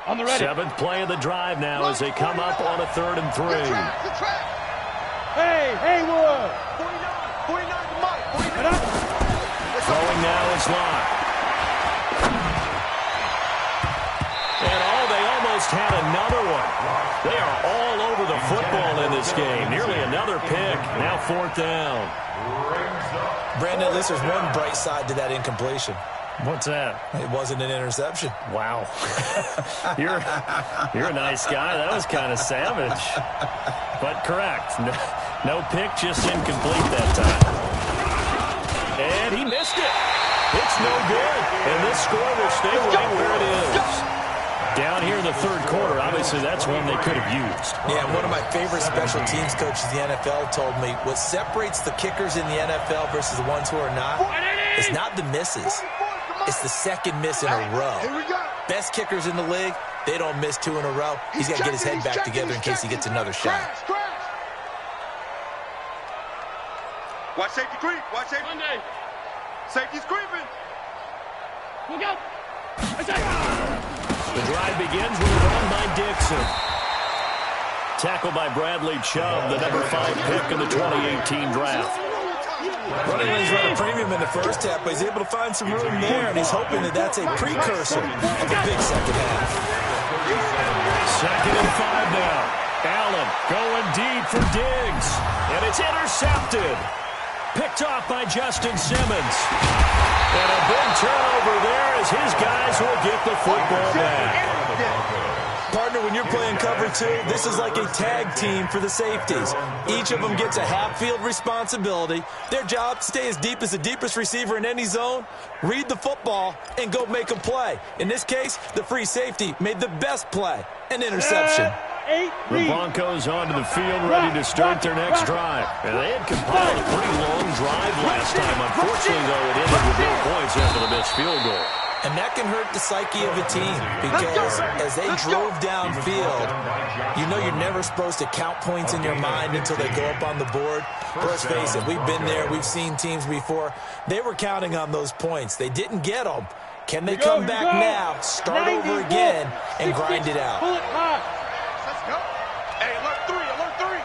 [SPEAKER 6] On the ready.
[SPEAKER 3] 7th play of the drive now as they come up on a 3rd and 3.
[SPEAKER 6] Hey, Haywood.
[SPEAKER 4] 49 to Mike. 49.
[SPEAKER 3] Throwing now is Locke. And they almost had another one. They are all over the football in this game. Nearly another pick. Now 4th down.
[SPEAKER 5] Brandon, at least there's one bright side to that incompletion.
[SPEAKER 3] What's that?
[SPEAKER 5] It wasn't an interception.
[SPEAKER 3] Wow. You're a nice guy. That was kind of savage. But correct. No pick, just incomplete that time. And he missed it. It's no good. And this score will stay right where it is. Down here in the 3rd quarter, obviously that's one they could have used.
[SPEAKER 5] Yeah, one of my favorite special teams coaches in the NFL told me what separates the kickers in the NFL versus the ones who are not is not the misses. It's the 2nd miss in a row. Best kickers in the league, they don't miss 2 in a row. He's got to get his head back together in case he gets another shot.
[SPEAKER 4] Watch safety creep. Watch safety. Monday. Safety's creeping.
[SPEAKER 6] Look out.
[SPEAKER 3] The drive begins with a run by Dixon. Tackled by Bradley Chubb, the number 5 pick in the 2018 draft.
[SPEAKER 5] Running lanes run a premium in the first half, but he's able to find some room there, and he's hoping that that's a precursor of a big second half.
[SPEAKER 3] 2nd and 5 now. Allen going deep for Diggs, and it's intercepted. Picked off by Justin Simmons. And a big turnover there as his guys will get the football back.
[SPEAKER 5] Partner, when you're playing cover 2, this is like a tag team for the safeties. Each of them gets a half-field responsibility. Their job, stay as deep as the deepest receiver in any zone, read the football, and go make a play. In this case, the free safety made the best play, an interception.
[SPEAKER 3] The Broncos onto the field ready to start their next drive. And they had compiled a pretty long drive last time. Unfortunately, though, it ended with no points after the missed field goal.
[SPEAKER 5] And that can hurt the psyche of a team because as they drove downfield, you know you're never supposed to count points in your mind until they go up on the board. Let's face it, we've been there. We've seen teams before. They were counting on those points. They didn't get them. Can they come back now, start over again, and grind it out?
[SPEAKER 4] Hey, alert 3, alert 3.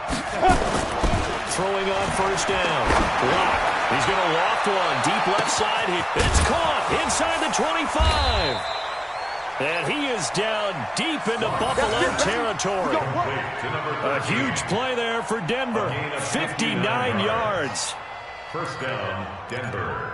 [SPEAKER 3] Throwing on first down. Block. He's going to loft one. Deep left side. It's caught inside the 25. And he is down deep into Buffalo territory. A huge play there for Denver. 59 yards.
[SPEAKER 7] First down, Denver.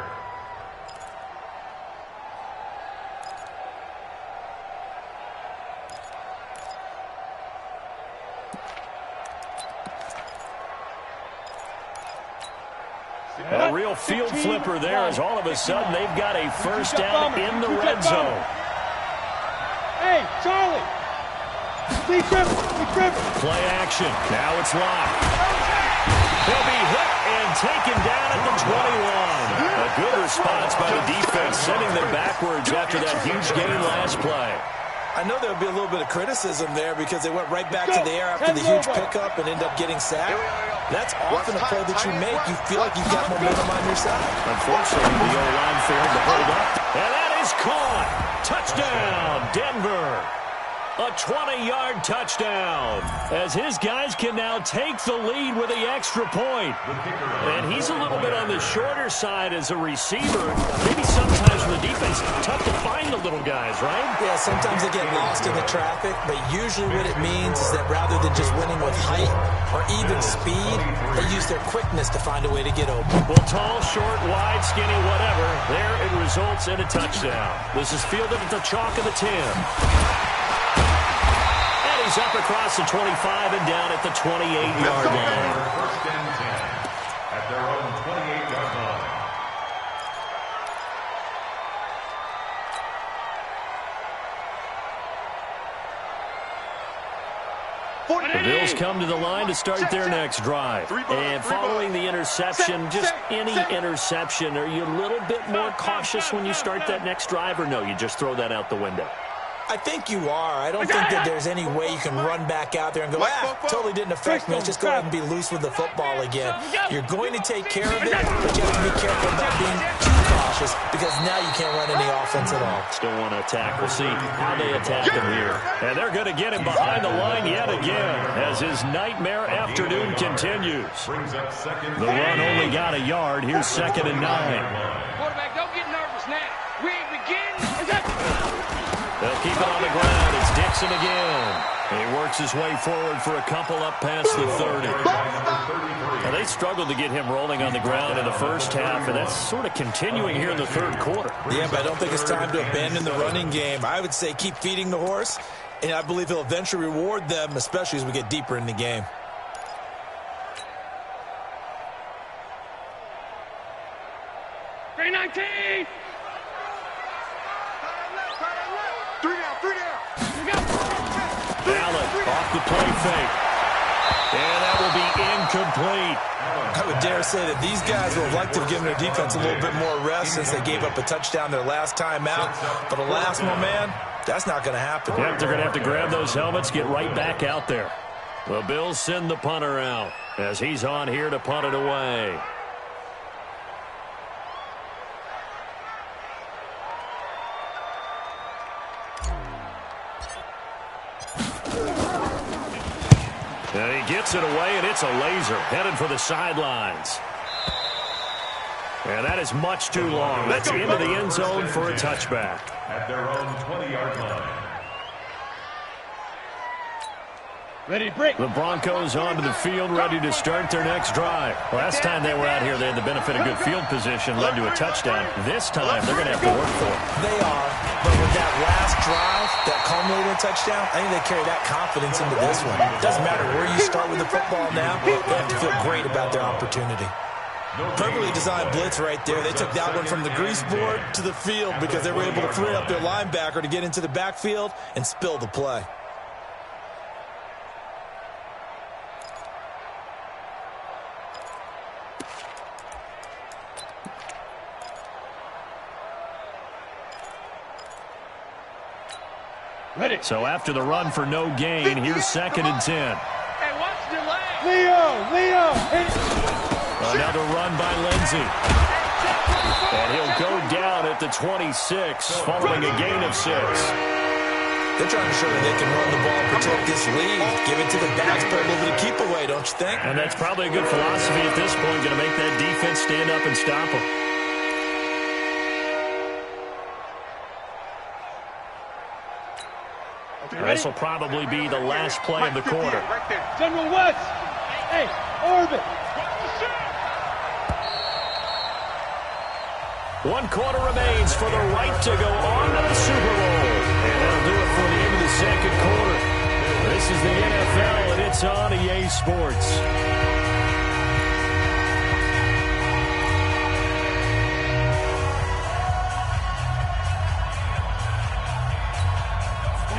[SPEAKER 3] A real field flipper there as all of a sudden they've got a first down in the red zone.
[SPEAKER 6] Hey, Charlie! Play
[SPEAKER 3] action. Now it's locked. He'll be hit and taken down at the 21. A good response by the defense, sending them backwards after that huge gain last play.
[SPEAKER 5] I know there'll be a little bit of criticism there because they went right back to the air after the huge pickup and end up getting sacked. That's often a play that you make. You feel like you've got momentum on your side.
[SPEAKER 3] Unfortunately, the O-line failed to hold up. And that is caught. Touchdown, Denver. A 20-yard touchdown as his guys can now take the lead with the extra point. And he's a little bit on the shorter side as a receiver. Maybe sometimes for the defense, tough to find the little guys, right?
[SPEAKER 5] Yeah, sometimes they get lost in the traffic, but usually what it means is that rather than just winning with height or even speed, they use their quickness to find a way to get open.
[SPEAKER 3] Well, tall, short, wide, skinny, whatever, there it results in a touchdown. This is fielded at the chalk of the 10. He's up across the 25 and down at the 28-yard line.
[SPEAKER 7] First and 10 at their own 28-yard line.
[SPEAKER 3] The Bills come to the line to start their next drive. And following the interception, just any interception, are you a little bit more cautious when you start that next drive, or no, you just throw that out the window?
[SPEAKER 5] I think you are. I don't think that there's any way you can run back out there and go, totally didn't affect me. Let's just go ahead and be loose with the football again. You're going to take care of it, but you have to be careful about being too cautious because now you can't run any offense at all.
[SPEAKER 3] Still want to attack. We'll see how they attack him here. And they're going to get him behind the line yet again as his nightmare afternoon continues. The run only got a yard. Here's 2nd and 9.
[SPEAKER 4] Quarterback, don't get nervous now. We ain't beginning.
[SPEAKER 3] They'll keep it on the ground. It's Dixon again. He works his way forward for a couple up past the 30. Now, they struggled to get him rolling on the ground in the first half, and that's sort of continuing here in the third quarter.
[SPEAKER 5] Yeah, but I don't think it's time to abandon the running game. I would say keep feeding the horse, and I believe he'll eventually reward them, especially as we get deeper in the game.
[SPEAKER 6] Green 19!
[SPEAKER 4] 3 down.
[SPEAKER 3] Allen off the play fake. And that will be incomplete.
[SPEAKER 5] I would dare say that these guys would like to have given their defense a little bit more rest since they gave up a touchdown their last time out. But alas, my man, that's not going to happen.
[SPEAKER 3] Yep, they're going to have to grab those helmets, get right back out there. The Bills send the punter out as he's on here to punt it away. And he gets it away, and it's a laser headed for the sidelines. And that is much too long. That's into the end zone for a touchback.
[SPEAKER 7] At their own 20-yard line.
[SPEAKER 6] Ready, break.
[SPEAKER 3] The Broncos onto the field, ready to start their next drive. Last time they were out here, they had the benefit of good field position, led to a touchdown. This time, they're going to have to work for it.
[SPEAKER 5] They are, but with that last drive, that culminating touchdown, I think they carry that confidence into this one. It doesn't matter where you start with the football now, they have to feel great about their opportunity. Perfectly designed blitz right there. They took that one from the grease board to the field because they were able to free up their linebacker to get into the backfield and spill the play.
[SPEAKER 6] Ready.
[SPEAKER 3] So after the run for no gain, here's 2nd and 10.
[SPEAKER 4] Hey, watch the leg.
[SPEAKER 6] Leo.
[SPEAKER 3] Another run by Lindsey. And he'll go down at the 26, following a gain of 6.
[SPEAKER 5] They're trying to show that they can run the ball, protect this lead, give it to the backs, put a little bit of keep away, don't you think?
[SPEAKER 3] And that's probably a good philosophy at this point, going to make that defense stand up and stop them. This will probably be the last play of the quarter.
[SPEAKER 6] General West. Hey, orbit.
[SPEAKER 3] 1 quarter remains for the right to go on to the Super Bowl. And that'll do it for the end of the 2nd quarter. This is the NFL, and it's on EA Sports.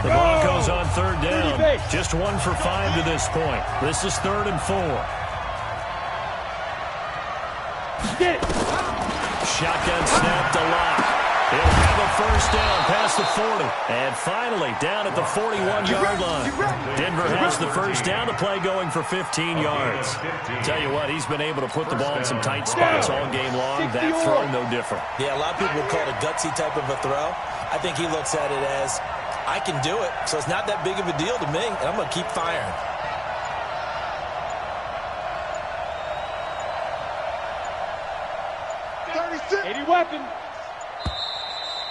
[SPEAKER 3] The Broncos on 3rd down. Just 1 for 5 to this point. This is 3rd and 4.
[SPEAKER 6] Get it.
[SPEAKER 3] Shotgun snap to Locke. He'll have a 1st down past the 40. And finally, down at the 41-yard line. Denver has the 1st down. The play going for 15 yards. Tell you what, he's been able to put the ball in some tight spots all game long. That throw, no different.
[SPEAKER 5] Yeah, a lot of people would call it a gutsy type of a throw. I think he looks at it as, I can do it, so it's not that big of a deal to me, and I'm going to keep firing.
[SPEAKER 6] Weapon.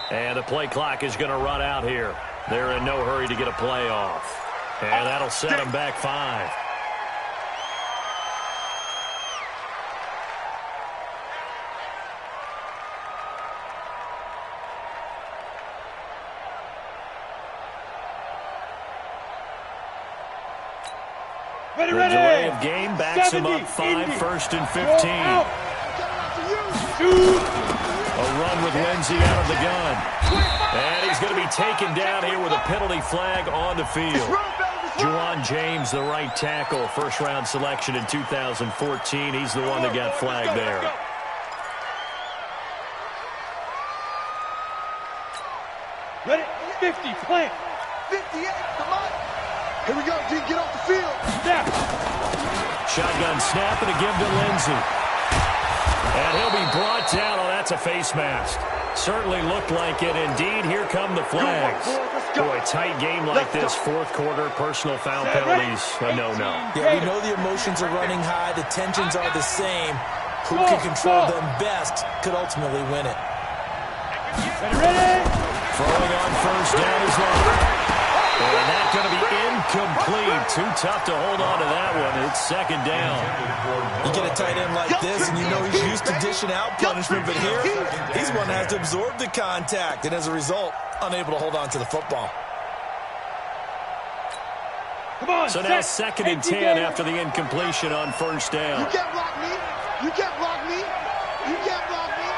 [SPEAKER 3] And the play clock is going to run out here. They're in no hurry to get a play off. And that'll set them back 5. The delay of game backs him up 5, 1st and 15. A run with Lindsey out of the gun. And he's going to be taken down here with a penalty flag on the field. Juwan James, the right tackle, 1st-round selection in 2014. He's the one that got flagged there.
[SPEAKER 6] Ready? 50, plant.
[SPEAKER 4] 58, come on. Here we go, D, get off the field.
[SPEAKER 6] Snap.
[SPEAKER 3] Shotgun snap and a give to Lindsey. And he'll be brought down. Oh, that's a face mask. Certainly looked like it. Indeed, here come the flags. Boy, a tight game like this, 4th quarter, personal foul penalties, a no-no.
[SPEAKER 5] Yeah, we know the emotions are running high. The tensions are the same. Who can control them best could ultimately win it.
[SPEAKER 6] Ready?
[SPEAKER 3] Throwing on 1st down is Locke. And that's going to be incomplete. Too tough to hold on to that one. It's 2nd down.
[SPEAKER 5] You get a tight end like this, and you know he's used to dishing out punishment, but here, he's one that has to absorb the contact, and as a result, unable to hold on to the football.
[SPEAKER 6] Come on,
[SPEAKER 3] so now 2nd and 10 after the incompletion on 1st down.
[SPEAKER 4] You can't block me. You can't block me. You can't block me.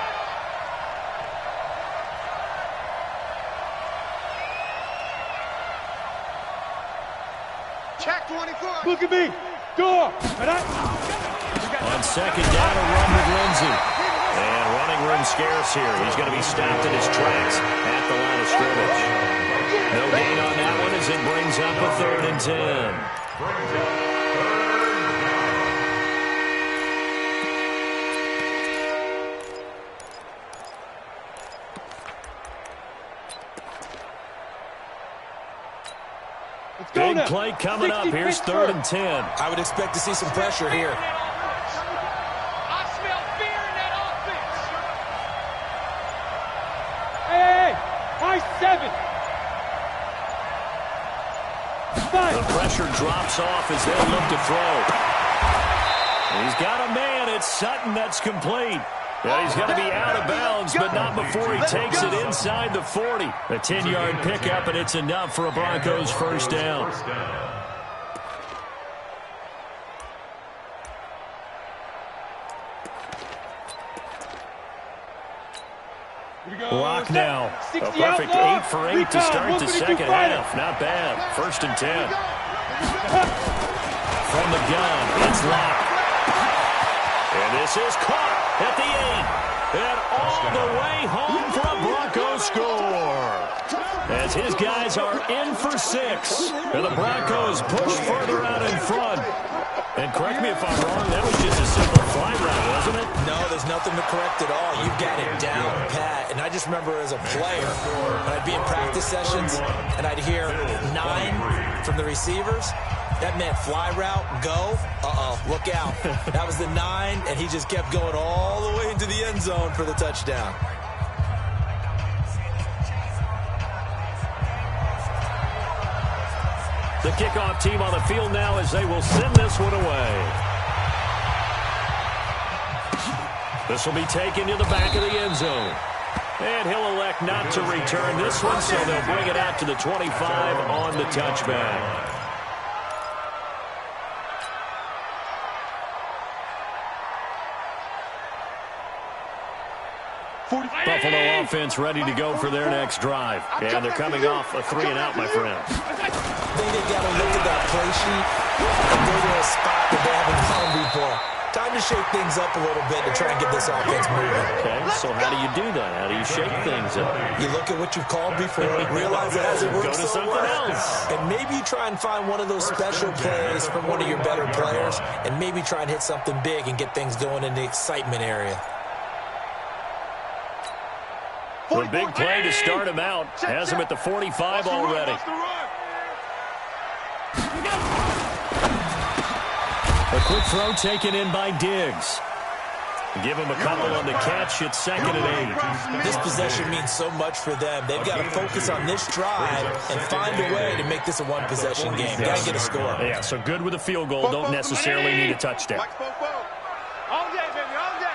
[SPEAKER 4] Check 24.
[SPEAKER 6] Look at me. Go.
[SPEAKER 3] On 2nd down, a run with Lindsey. And running room scarce here. He's going to be stopped in his tracks at the line of scrimmage. No gain on that one as it brings up a 3rd and 10. Big play coming up. Here's 3rd and 10.
[SPEAKER 5] I would expect to see some pressure here.
[SPEAKER 4] I smell fear in that offense.
[SPEAKER 6] 7.
[SPEAKER 3] The pressure drops off as they look to throw. He's got a man. It's Sutton that's complete. Yeah, he's going to be out of bounds, but not before he takes it inside the 40. A 10-yard pickup, and it's enough for a Broncos first down. Lock now. A perfect 8 for 8 to start the second half. Not bad. 1st and 10. From the gun, it's locked. And this is caught at the 8. And all the way home for a Broncos score. As his guys are in for 6. And the Broncos push further out in front. And correct me if I'm wrong, that was just a simple fly route, wasn't it?
[SPEAKER 5] No, there's nothing to correct at all. You got it down pat. And I just remember as a player, when I'd be in practice sessions and I'd hear 9 from the receivers, that meant fly route, go, look out. That was the 9, and he just kept going all the way into the end zone for the touchdown.
[SPEAKER 3] The kickoff team on the field now as they will send this one away. This will be taken to the back of the end zone. And he'll elect not to return this one, so they'll bring it out to the 25 on the touchback. Buffalo offense ready to go for their next drive. And they're coming off a 3-and-out, my friend.
[SPEAKER 5] I think they got to look at that play sheet and go to a spot that they haven't gone before. Time to shake things up a little bit to try and get this offense moving.
[SPEAKER 3] Okay, so how do you do that? How do you shake things up?
[SPEAKER 5] You look at what you've called before, realize it hasn't worked
[SPEAKER 3] so
[SPEAKER 5] something else. And maybe you try and find one of those special plays from one of your better players, and maybe try and hit something big and get things going in the excitement area.
[SPEAKER 3] The big play to start him out has him at the 45 already. A quick throw taken in by Diggs. Give him a couple on the catch. It's 2nd and 8.
[SPEAKER 5] This possession means so much for them. They've got to focus on this drive and find a way to make this a one-possession game. Got to get a score.
[SPEAKER 3] Yeah, so good with a field goal. Don't necessarily need a touchdown.
[SPEAKER 6] All day, baby, all day.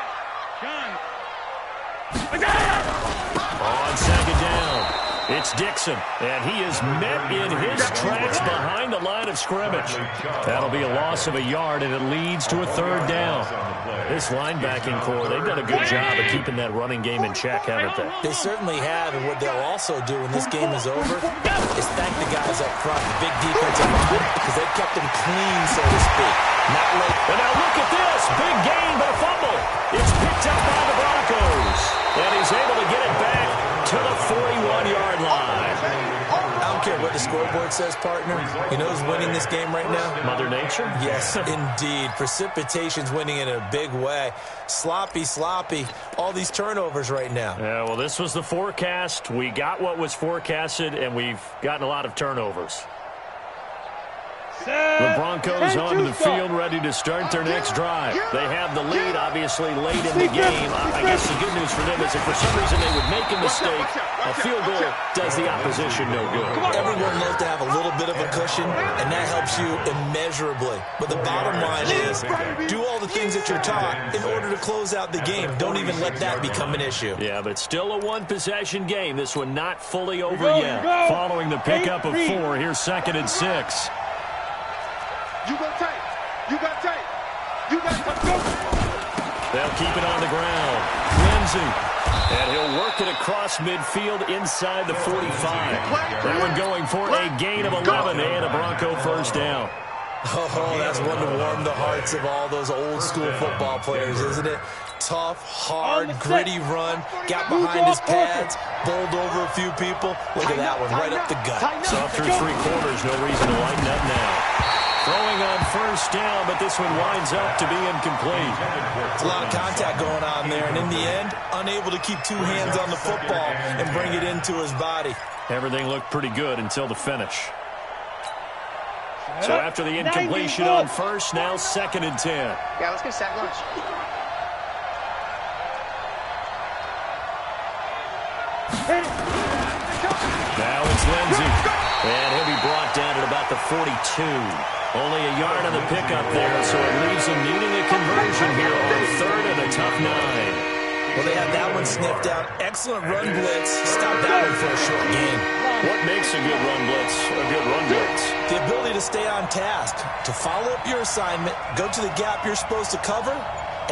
[SPEAKER 3] On 2nd down, it's Dixon, and he is met in his tracks behind the line of scrimmage. That'll be a loss of a yard, and it leads to a 3rd down. This linebacking core, they've done a good job of keeping that running game in check, haven't they?
[SPEAKER 5] They certainly have, and what they'll also do when this game is over is thank the guys up front, the big defensive line, because they've kept them clean, so to speak. Not late.
[SPEAKER 3] And now look at this. Big gain, but a fumble. It's picked up by the Broncos. And he's able to get it back to the 41-yard line.
[SPEAKER 5] I don't care what the scoreboard says, partner. You know who's winning this game right now?
[SPEAKER 3] Mother Nature?
[SPEAKER 5] Yes, indeed. Precipitation's winning in a big way. Sloppy. All these turnovers right now.
[SPEAKER 3] Yeah, well, this was the forecast. We got what was forecasted, and we've gotten a lot of turnovers. The Broncos onto the field, ready to start their next drive. They have the lead, obviously, late in the game. I guess the good news for them is if for some reason they would make a mistake, a field goal does the opposition no good.
[SPEAKER 5] Everyone loves to have a little bit of a cushion, and that helps you immeasurably. But the bottom line is, do all the things that you're taught in order to close out the game. Don't even let that become an issue.
[SPEAKER 3] Yeah, but still a one-possession game. This one not fully over yet. Following the pickup of 4, here's 2nd and 6.
[SPEAKER 4] You got tight. You got tight. You got tight. Go.
[SPEAKER 3] They'll keep it on the ground. Lindsey. And he'll work it across midfield inside the 45. That one going for a gain of 11 and a Bronco first down.
[SPEAKER 5] Oh, that's one to warm the hearts of all those old-school football players, isn't it? Tough, hard, gritty run. Got behind his pads. Bowled over a few people. Look at that one, right up the gut.
[SPEAKER 3] So through 3 quarters, no reason to lighten up now. Throwing on first down, but this one winds up to be incomplete.
[SPEAKER 5] It's a lot of contact going on there, and in the end, unable to keep 2 hands on the football and bring it into his body.
[SPEAKER 3] Everything looked pretty good until the finish. So after the incompletion on first, now 2nd and 10.
[SPEAKER 4] Yeah, let's get sack lunch.
[SPEAKER 3] Only a yard on the pickup there, so it leaves them needing a conversion here on 3rd and a tough 9.
[SPEAKER 5] Well, they had that one sniffed out. Excellent run blitz. Stop that one for a short gain.
[SPEAKER 3] What makes a good run blitz a good run blitz?
[SPEAKER 5] The ability to stay on task, to follow up your assignment, go to the gap you're supposed to cover,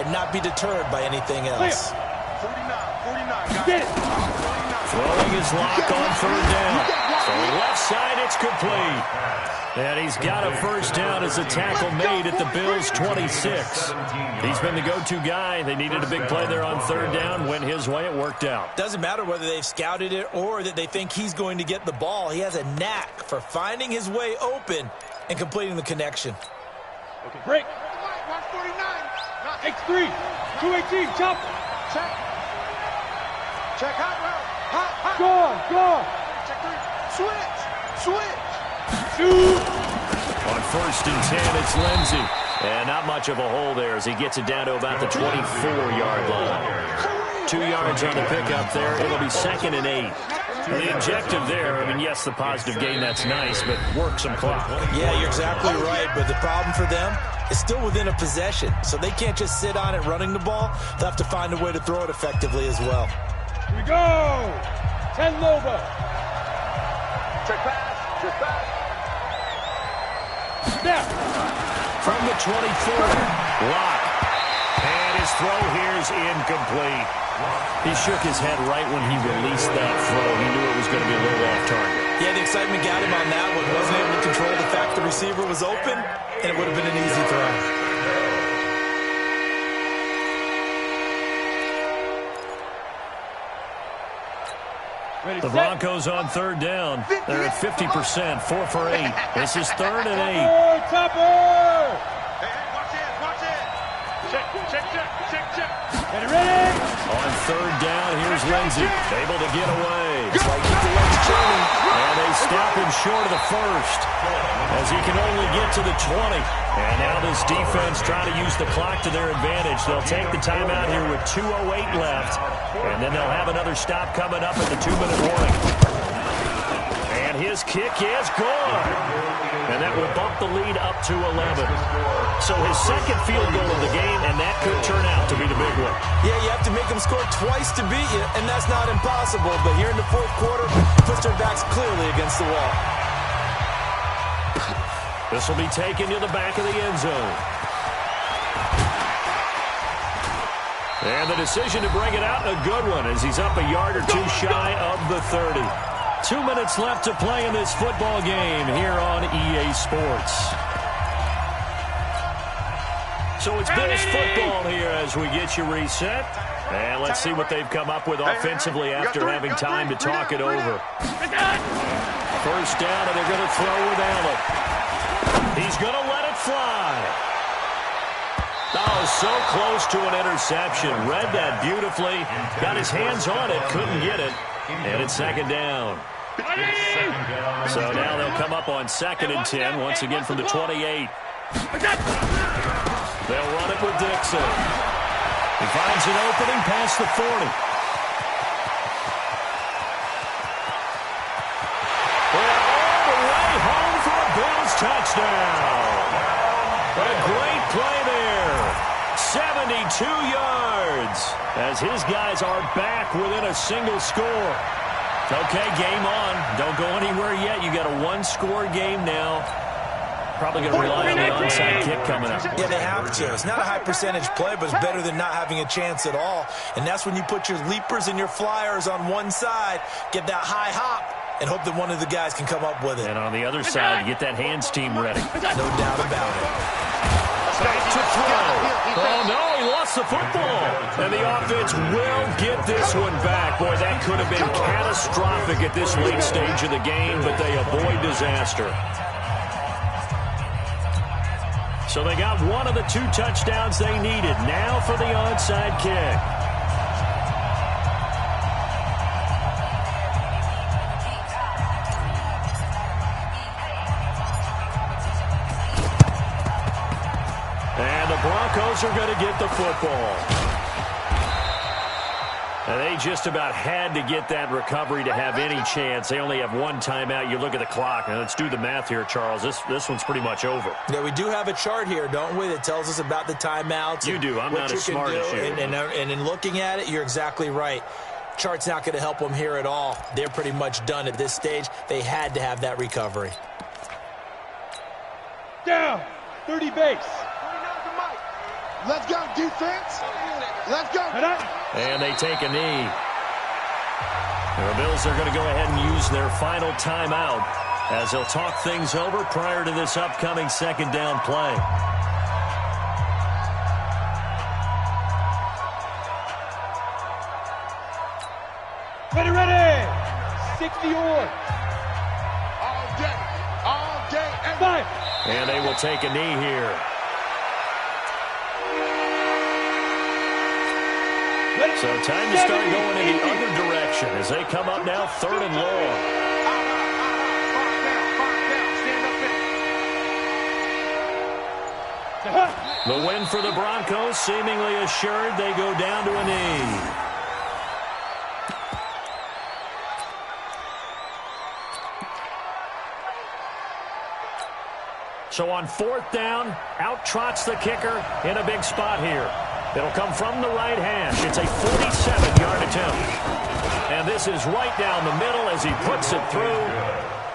[SPEAKER 5] and not be deterred by anything else.
[SPEAKER 4] 49, got it.
[SPEAKER 3] Throwing his lock on 3rd down. So left side, it's complete. And he's got a first down as a tackle made at the Bills' 26. He's been the go-to guy. They needed a big play there on 3rd down. Went his way. It worked out.
[SPEAKER 5] Doesn't matter whether they've scouted it or that they think he's going to get the ball. He has a knack for finding his way open and completing the connection.
[SPEAKER 6] Okay, break.
[SPEAKER 4] Watch 49.
[SPEAKER 6] X3. 218. Chop.
[SPEAKER 4] Check hot route. Hot.
[SPEAKER 6] Go.
[SPEAKER 4] Check 3. Switch.
[SPEAKER 6] Shoot.
[SPEAKER 3] On 1st and 10, it's Lindsey. And not much of a hole there as he gets it down to about the 24-yard line. 2 yards on the pickup there. It'll be 2nd and 8. The objective there, I mean, yes, the positive gain, that's nice, but work some clock.
[SPEAKER 5] Yeah, you're exactly right, but the problem for them is still within a possession, so they can't just sit on it running the ball. They'll have to find a way to throw it effectively as well.
[SPEAKER 6] Here we go. 10 Loba.
[SPEAKER 4] Check pass.
[SPEAKER 6] Snap.
[SPEAKER 3] From the 24, Lock. And his throw here is incomplete. He shook his head right when he released that throw. He knew it was going to be a little off target.
[SPEAKER 5] Yeah, the excitement got him on that one. Wasn't able to control the fact the receiver was open, and it would have been an easy throw.
[SPEAKER 3] The Broncos on 3rd down. They're at 50%, 4 for 8. This is 3rd and 8.
[SPEAKER 6] Topper!
[SPEAKER 4] Hey, watch it. Check.
[SPEAKER 6] Get it ready!
[SPEAKER 3] On 3rd down, here's Lindsey. Able to get away.
[SPEAKER 5] It's like keep the legs turning.
[SPEAKER 3] And they stop him short of the 1st as he can only get to the 20. And now this defense trying to use the clock to their advantage. They'll take the timeout here with 2:08 left. And then they'll have another stop coming up at the 2-minute warning. And his kick is good. And that will bump the lead up to 11. So his 2nd field goal of the game, and that could turn out to be the big one.
[SPEAKER 5] Yeah, you have to make them score twice to beat you, and that's not impossible. But here in the 4th quarter, puts their backs clearly against the wall.
[SPEAKER 3] This will be taken to the back of the end zone. And the decision to bring it out, a good one, as he's up a yard or 2 shy of the 30. 2 minutes left to play in this football game here on EA Sports. So it's Bills football here as we get you reset. And let's see what they've come up with offensively after having time to talk it over. First down, and they're going to throw with Allen. He's going to let it fly. Oh, so close to an interception. Read that beautifully. Got his hands on it, couldn't get it. And it's 2nd down. So now they'll come up on 2nd and 10, once again from the 28. They'll run it with Dixon. He finds an opening past the 40. All the way home for a Bills touchdown. A great play there. 72 yards as his guys are back within a single score. Okay, game on. Don't go anywhere yet. You got a 1-score game now. Probably going to rely on the onside kick coming up.
[SPEAKER 5] Yeah, they have to. It's not a high percentage play, but it's better than not having a chance at all. And that's when you put your leapers and your flyers on one side, get that high hop, and hope that one of the guys can come up with it.
[SPEAKER 3] And on the other side, you get that hands team ready.
[SPEAKER 5] No doubt about it.
[SPEAKER 3] To throw. Oh, no, he lost the football. And the offense will get this one back. Boy, that could have been catastrophic at this late stage of the game, but they avoid disaster. So they got one of the 2 touchdowns they needed. Now for the onside kick. And the Broncos are going to get the football. And they just about had to get that recovery to have any chance. They only have one timeout. You look at the clock, and let's do the math here, Charles. This one's pretty much over.
[SPEAKER 5] Yeah, we do have a chart here, don't we, that tells us about the timeouts.
[SPEAKER 3] You do. I'm not as smart as you.
[SPEAKER 5] And in looking at it, you're exactly right. Chart's not going to help them here at all. They're pretty much done at this stage. They had to have that recovery.
[SPEAKER 6] Down. 30 base.
[SPEAKER 4] Let's go, defense. Let's go.
[SPEAKER 3] And they take a knee. The Bills are going to go ahead and use their final timeout as they'll talk things over prior to this upcoming second down play.
[SPEAKER 6] Ready. 60 or.
[SPEAKER 4] All day. And
[SPEAKER 6] fire.
[SPEAKER 3] And they will take a knee here. So time to start going in the other direction as they come up now 3rd and long.
[SPEAKER 4] Stand up.
[SPEAKER 3] The win for the Broncos seemingly assured. They go down to a knee. So on 4th down, out trots the kicker in a big spot here. It'll come from the right hash. It's a 47-yard attempt. And this is right down the middle as he puts it through.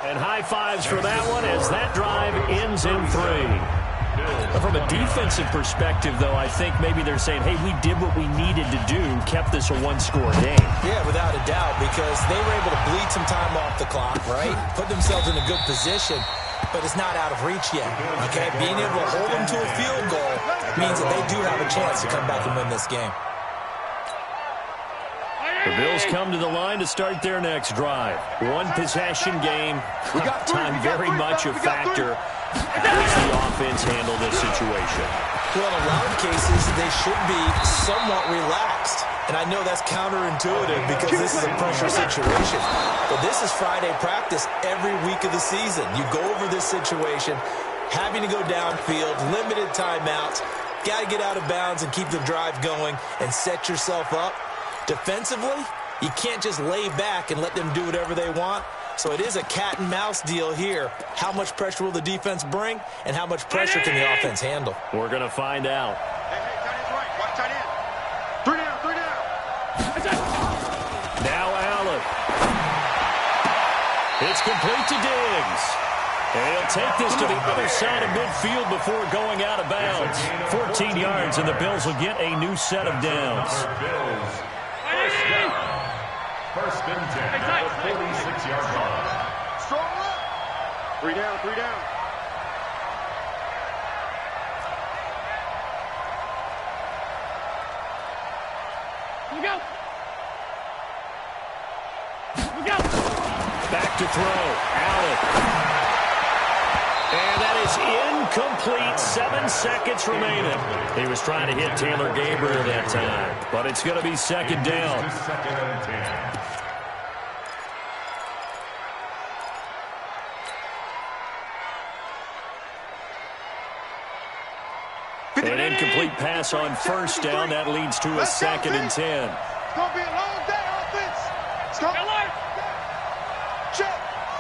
[SPEAKER 3] And high fives for that one as that drive ends in 3. But from a defensive perspective, though, I think maybe they're saying, hey, we did what we needed to do, kept this a one-score game.
[SPEAKER 5] Yeah, without a doubt, because they were able to bleed some time off the clock, right? Put themselves in a good position. But it's not out of reach yet, okay? Being able to hold them to a field goal means that they do have a chance to come back and win this game.
[SPEAKER 3] The Bills come to the line to start their next drive. One possession game. Time very much a factor. How does the offense handle this situation?
[SPEAKER 5] Well, in a lot of cases, they should be somewhat relaxed. And I know that's counterintuitive because this is a pressure situation. But this is Friday practice every week of the season. You go over this situation, having to go downfield, limited timeouts, got to get out of bounds and keep the drive going and set yourself up. Defensively, you can't just lay back and let them do whatever they want. So it is a cat and mouse deal here. How much pressure will the defense bring and how much pressure can the offense handle?
[SPEAKER 3] We're going to find out.
[SPEAKER 4] Hey, tight end's right. Watch tight end. 3 down.
[SPEAKER 3] Now Allen. It's complete to Diggs. And he'll take this to the other side of midfield before going out of bounds. 14 yards, and the Bills will get a new set of downs.
[SPEAKER 7] First and 10 at the 46-yard line.
[SPEAKER 4] Strong up. 3 down.
[SPEAKER 6] Here we go.
[SPEAKER 3] Back to throw. Allen. And that is incomplete. 7 seconds remaining. He was trying to hit Taylor Gabriel that time. But it's going to be second down.
[SPEAKER 7] Second and 10.
[SPEAKER 3] An incomplete pass on first down. That leads to a second and 10.
[SPEAKER 4] It's going to be a long day, offense. It's going to check.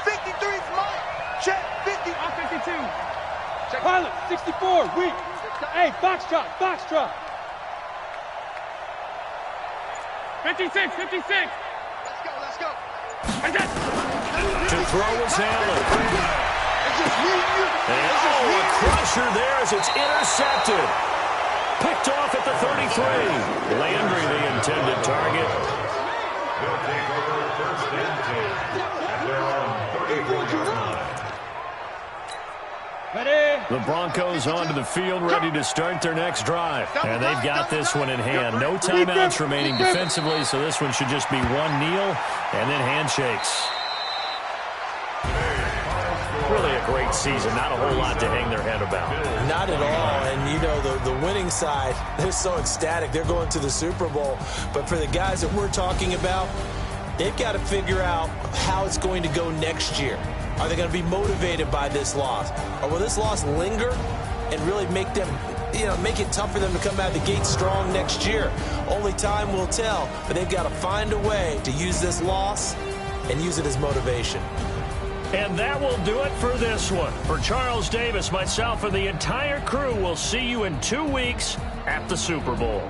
[SPEAKER 4] 53's mine. Check. 50.
[SPEAKER 6] 52. Pilot, 64, weak. Hey, foxtrot. 56.
[SPEAKER 4] Let's go.
[SPEAKER 3] To throw is Allen.
[SPEAKER 4] It's just me and you.
[SPEAKER 3] And a crusher there as it's intercepted. Picked off at the 33. Landry, the intended target.
[SPEAKER 7] They'll take over first and 10 at their own 34-yard line.
[SPEAKER 6] Ready.
[SPEAKER 3] The Broncos onto the field, ready to start their next drive. And they've got this one in hand. No timeouts remaining defensively, so this one should just be one kneel and then handshakes. Really a great season. Not a whole lot to hang their head about.
[SPEAKER 5] Not at all. And, you know, the winning side, they're so ecstatic. They're going to the Super Bowl. But for the guys that we're talking about, they've got to figure out how it's going to go next year. Are they going to be motivated by this loss? Or will this loss linger and really make them make it tough for them to come out of the gate strong next year. Only time will tell, but they've got to find a way to use this loss and use it as motivation.
[SPEAKER 3] And that will do it for this one. For Charles Davis, myself, and the entire crew, we'll see you in 2 weeks at the Super Bowl.